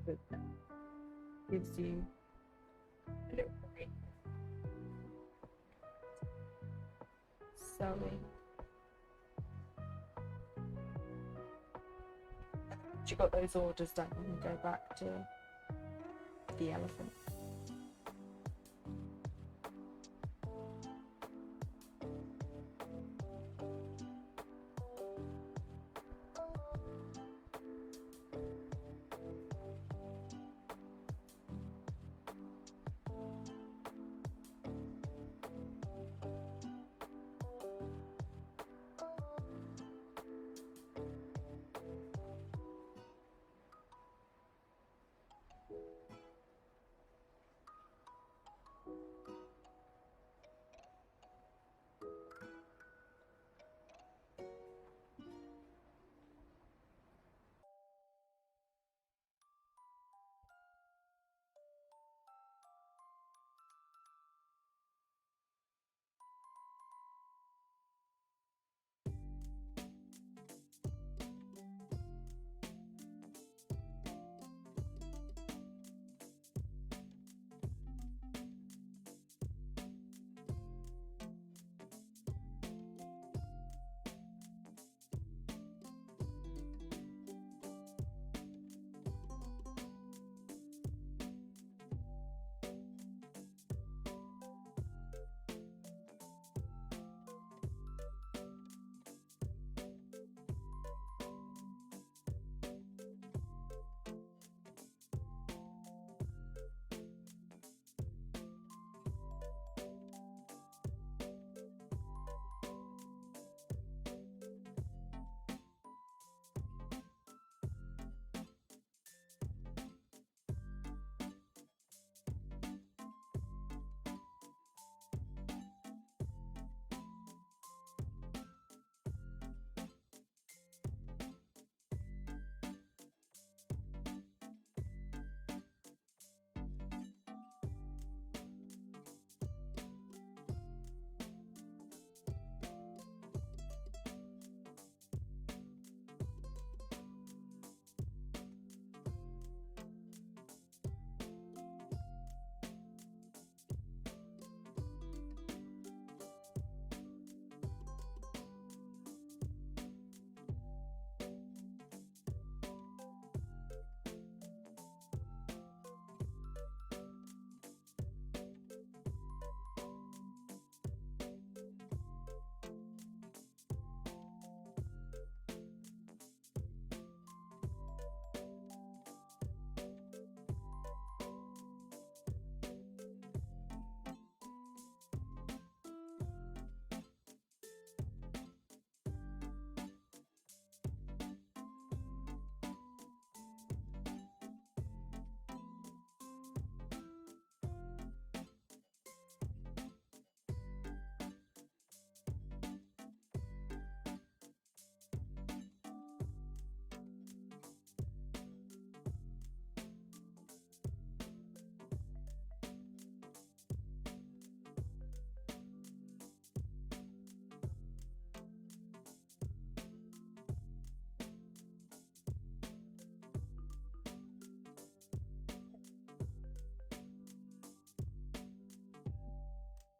with them. Gives you a little break. Sewing. She got those orders done and go back to the elephant.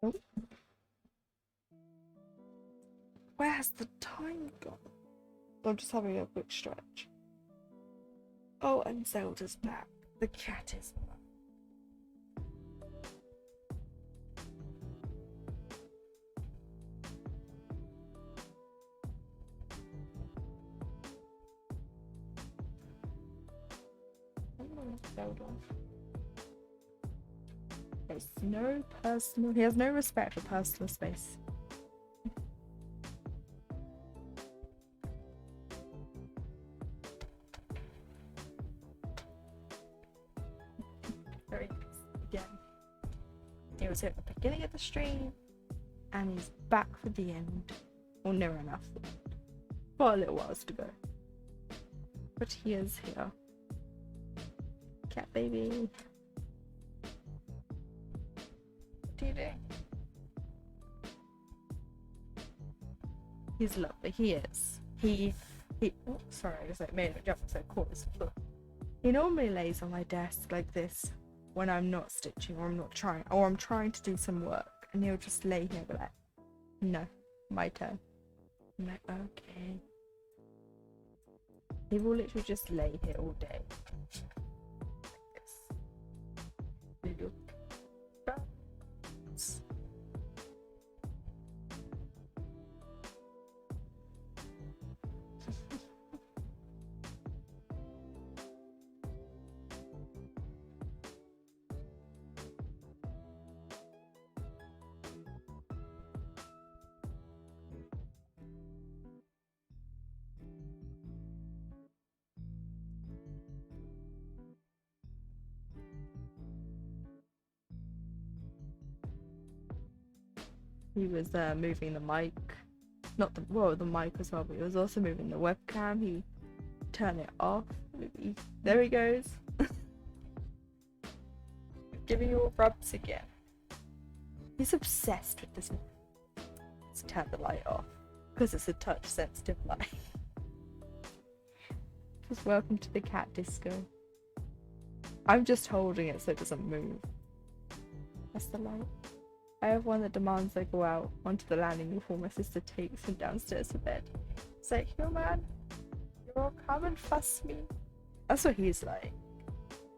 Oh. Where has the time gone? I'm just having a quick stretch. Oh, and Zelda's back. The cat is back. Zelda. There's no personal. He has no respect for personal space. Very nice. Again, he was here at the beginning of the stream, and he's back for the end, or near enough, for a little whiles to go. But he is here. Cat baby. What do you do? He's lovely. He is. He. Oh, sorry, I just like made a jump so caught his foot. He normally lays on my desk like this when I'm not stitching or I'm trying to do some work, and he'll just lay here and be like, no, my turn. I'm like, okay. He will literally just lay here all day. Like this. He was moving the mic, not the mic as well, but he was also moving the webcam. He turned it off. There he goes. Giving you all rubs again. He's obsessed with this. Let's turn the light off because it's a touch sensitive light. Just welcome to the cat disco. I'm just holding it so it doesn't move. That's the light. I have one that demands I go out onto the landing before my sister takes him downstairs to bed. It's like, yo man, you'll come and fuss me. That's what he's like.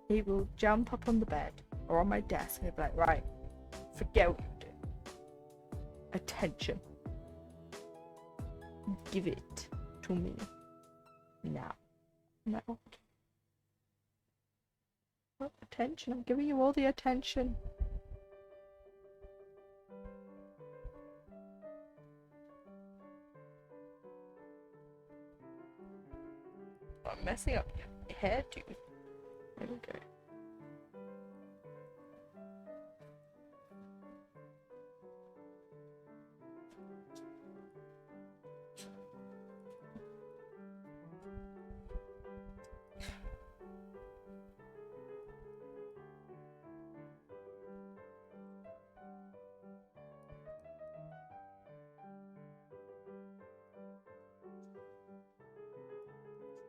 He will jump up on the bed or on my desk and he'll be like, right, forget what you do. Attention. Give it to me. Now. I'm like, what attention? I'm giving you all the attention. I'm messing up your hair, dude. There we go.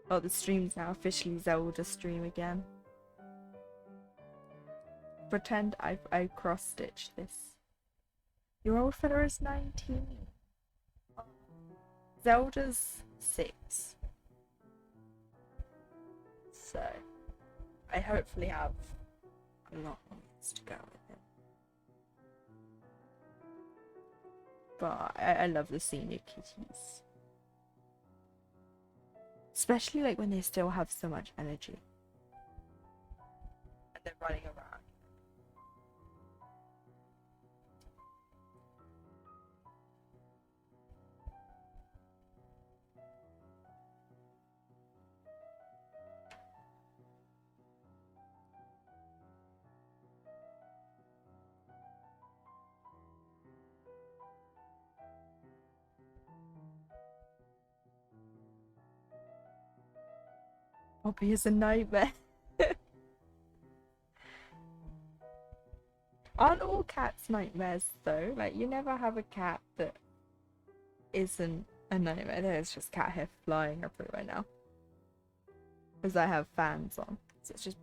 Oh, the stream's now officially Zelda stream again. Pretend I cross-stitched this. Your old fella is 19. Zelda's 6. So, I hopefully have a lot more months to go with him. But I love the senior kitties. Especially like when they still have so much energy. And they're running around. Bobby is a nightmare. Aren't all cats nightmares though? Like, you never have a cat that isn't a nightmare. There's just cat hair flying everywhere now. Because I have fans on. So it's just...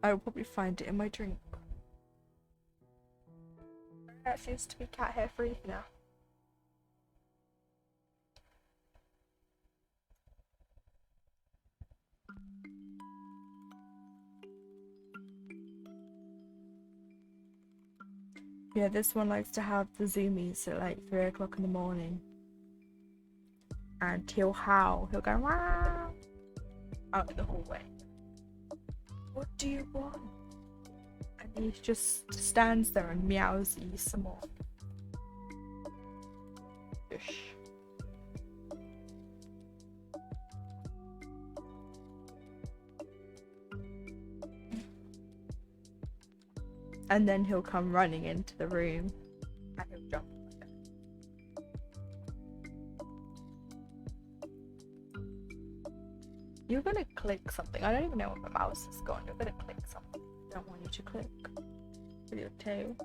I will probably find it in my drink. That seems to be cat hair free now. Yeah, this one likes to have the zoomies at like 3 o'clock in the morning. And he'll howl. He'll go, wow, out in the hallway. What do you want? And he just stands there and meows at you some more. Shush. And then he'll come running into the room and he'll jump on my bed. You're gonna click something. I don't even know where my mouse is gone. You're gonna click something. I don't want you to click with your tail.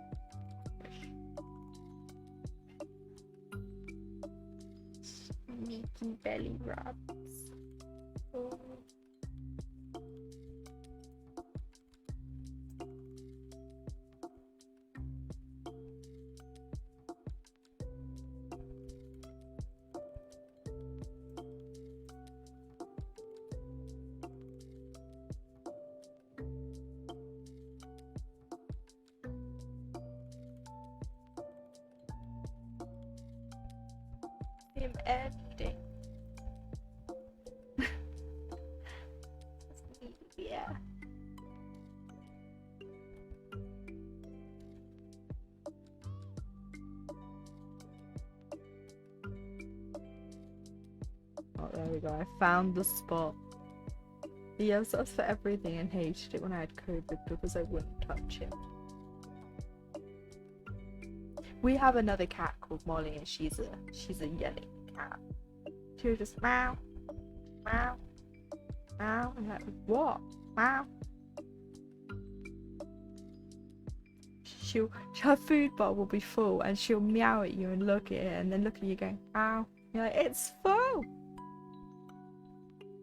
Sneaky belly rubs. Oh. stream ending. Yeah. Oh, there we go. I found the spot. Yes, that's for everything, and hated it when I had COVID because I wouldn't touch him. We have another cat called Molly, and she's a yelling cat. She was just meow, meow, meow. I'm like, what? Meow. Her food bowl will be full, and she'll meow at you and look at it, and then look at you going, meow. You're like, it's full.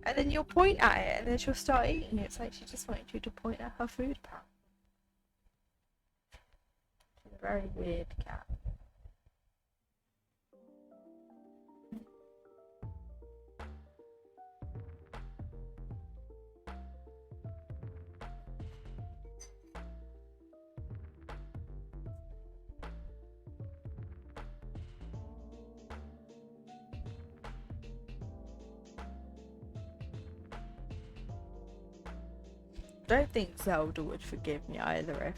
And then you'll point at it, and then she'll start eating it. It's like she just wanted you to point at her food bowl. She's a very weird cat. I don't think Zelda would forgive me either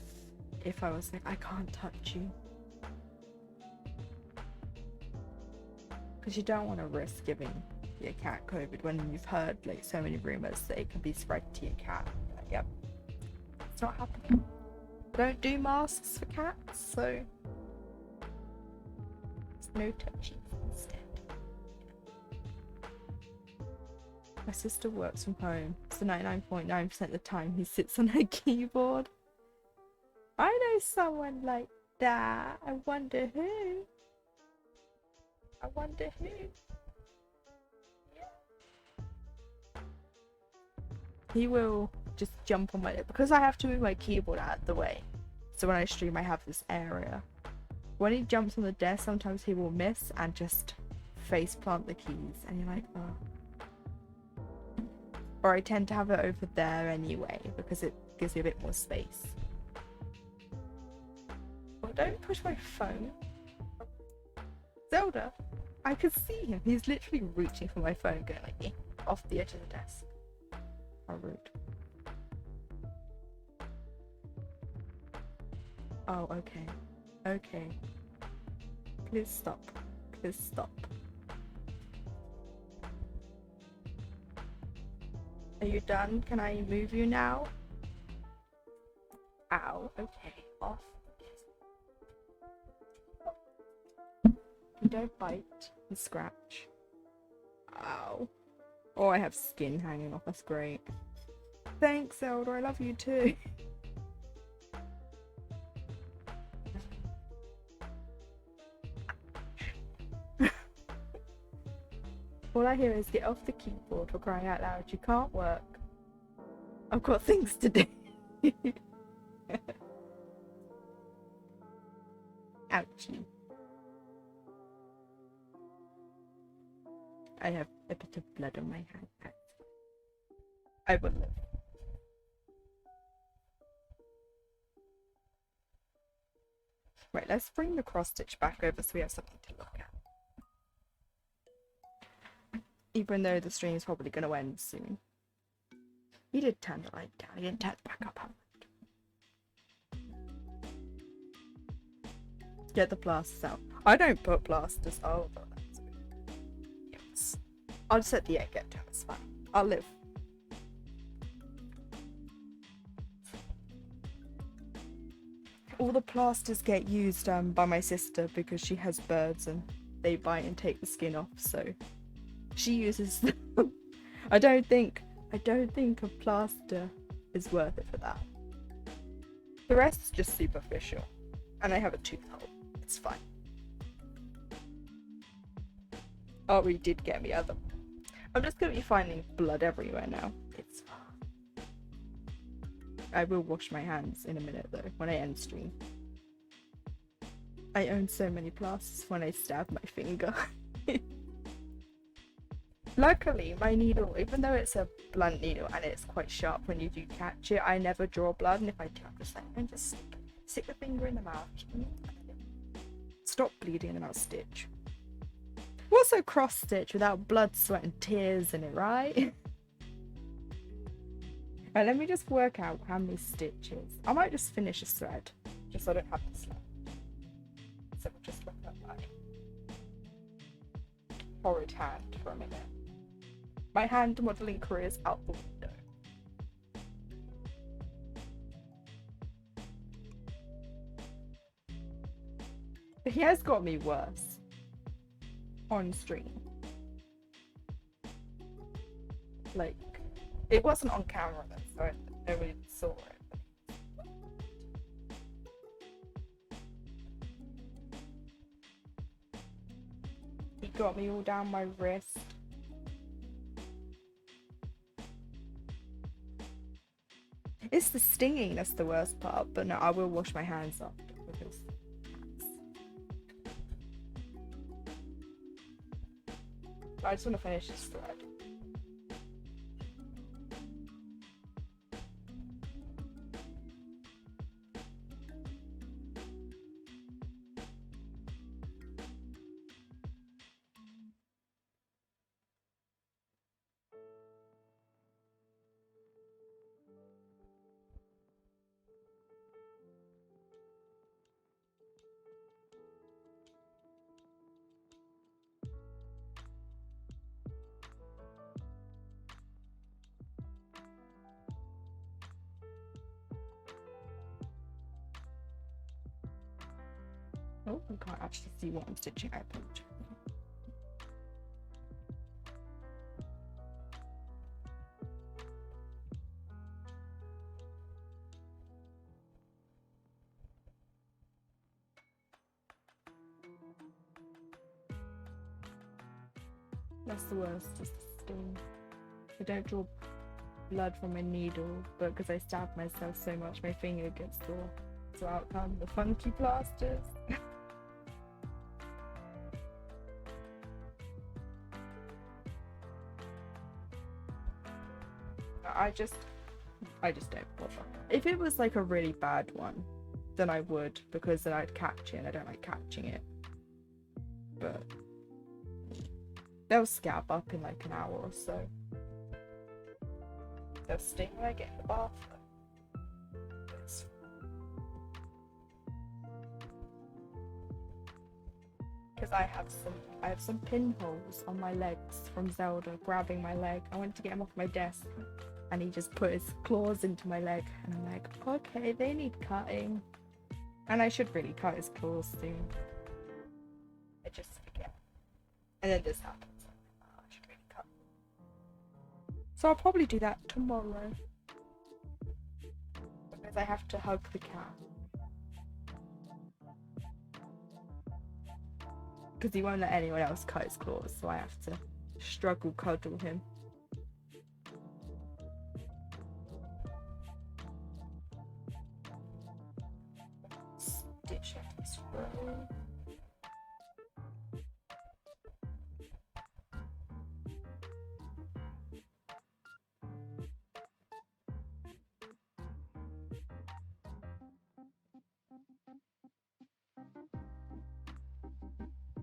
if I was like, I can't touch you. Because you don't want to risk giving your cat COVID when you've heard like so many rumours that it can be spread to your cat. Like, yep, it's not happening. Don't do masks for cats, so it's no touching instead. My sister works from home, so 99.9% of the time he sits on her keyboard. I know someone like that. I wonder who. I wonder who. Yeah. He will just jump on my lip because I have to move my keyboard out of the way. So when I stream, I have this area. When he jumps on the desk, sometimes he will miss and just face plant the keys, and you're like, oh. Or I tend to have it over there anyway because it gives me a bit more space. Oh, don't push my phone. Zelda, I could see him. He's literally reaching for my phone, going like off the edge of the desk. How rude. Oh, okay. Okay. Please stop. Please stop. Are you done? Can I move you now? Ow. Okay. Off. You don't bite and scratch. Ow. Oh, I have skin hanging off. That's great. Thanks, Zelda. I love you too. All I hear is get off the keyboard, for crying out loud. You can't work. I've got things to do. Ouchie. I have a bit of blood on my hand. I will live. Right, let's bring the cross stitch back over so we have something to look at. Even though the stream is probably going to end soon. He did turn the light down. He didn't turn it back up. Get the plasters out. I don't put plasters. Oh, that's good. Yes. I'll just let the egg get to him. It's fine. I'll live. All the plasters get used by my sister because she has birds and they bite and take the skin off, so she uses them. I don't think a plaster is worth it for that. The rest is just superficial. And I have a tooth hole. It's fine. Oh, we did get me other. I'm just gonna be finding blood everywhere now. It's fine. I will wash my hands in a minute though, when I end stream. I own so many plasters when I stab my finger. Luckily, my needle, even though it's a blunt needle and it's quite sharp when you do catch it, I never draw blood, and if I do, I'm just like, and just stick the finger in the mouth. Stop bleeding and I'll stitch. What's also cross stitch without blood, sweat and tears in it, right? Right, let me just work out how many stitches. I might just finish a thread, just so I don't have to snap. So we'll just look at my horrid hand for a minute. My hand modelling career is out the window. He has got me worse on stream. Like, it wasn't on camera then, so nobody saw it. He got me all down my wrist. It's the stinging that's the worst part, but no, I will wash my hands off because I just want to finish this thread. Oh, I can't actually see what I'm stitching. I apologize. That's the worst, just the sting. I don't draw blood from my needle, but because I stabbed myself so much, my finger gets sore. So out come the funky plasters. I just don't bother. If it was like a really bad one, then I would, because then I'd catch it and I don't like catching it. But they'll scab up in like an hour or so. They'll sting when I get in the bath. Because I have some pinholes on my legs from Zelda grabbing my leg. I went to get him off my desk and he just put his claws into my leg and I'm like, okay, they need cutting. And I should really cut his claws soon. I just forget. And then this happens. Oh, I should really cut. So I'll probably do that tomorrow. Because I have to hug the cat. Because he won't let anyone else cut his claws, so I have to struggle cuddle him. Stitch this row.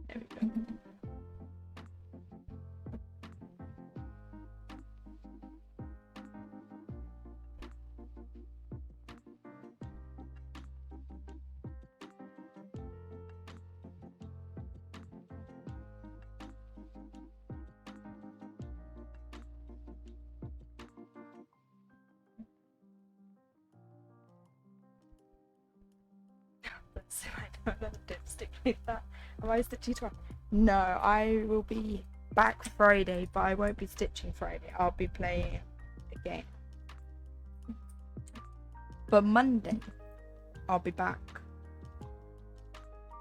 There we go. Let's see if I don't let the dipstick like that. Am I stitching tomorrow? No, I will be back Friday, but I won't be stitching Friday. I'll be playing a game. But Monday, I'll be back.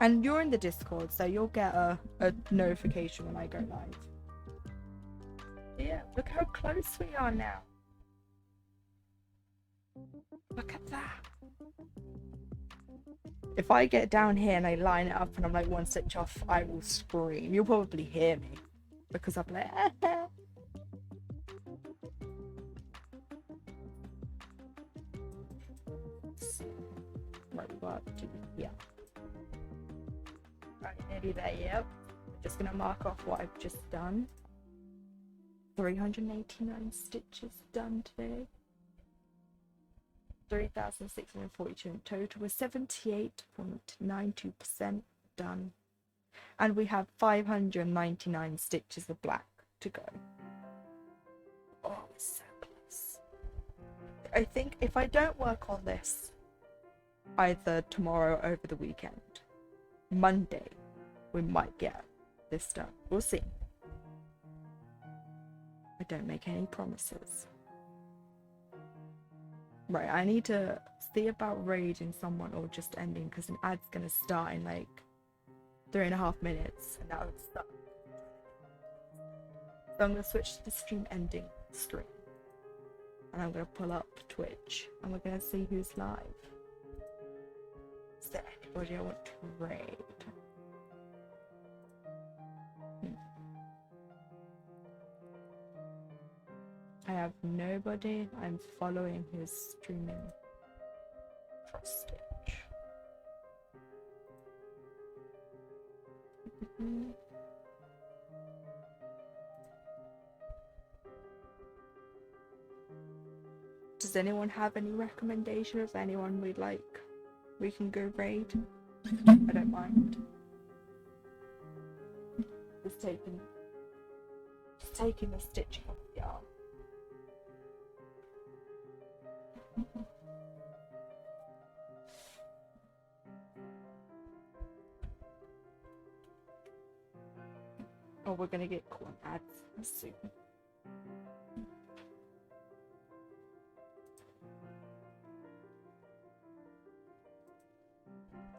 And you're in the Discord, so you'll get a notification when I go live. Yeah, look how close we are now. Look at that. If I get down here and I line it up and I'm like one stitch off, I will scream. You'll probably hear me because I'm like, Right, what? Yeah. Right, nearly there, yep. Just gonna mark off what I've just done. 389 stitches done today. 3,642 in total. We're 78.92% done. And we have 599 stitches of black to go. Oh, it's so close. I think if I don't work on this either tomorrow or over the weekend, Monday, we might get this done. We'll see. I don't make any promises. Right, I need to see about raiding someone or just ending, because an ad's gonna start in like 3.5 minutes and that would start. So I'm gonna switch to the stream ending screen. And I'm gonna pull up Twitch and we're gonna see who's live. Is there anybody I want to raid? I have nobody. I'm following his streaming cross stitch. Does anyone have any recommendation of anyone we can go raid? I don't mind. Just taking the stitching off the arm. Oh, we're gonna get corn ads soon.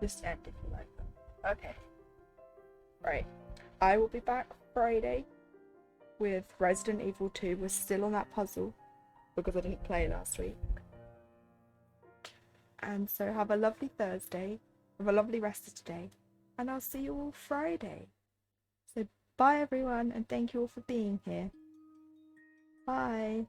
Just end if you like them. Okay. Right. I will be back Friday with Resident Evil 2. We're still on that puzzle because I didn't play last week. And so have a lovely Thursday. Have a lovely rest of today. And I'll see you all Friday. So bye everyone, and thank you all for being here. Bye.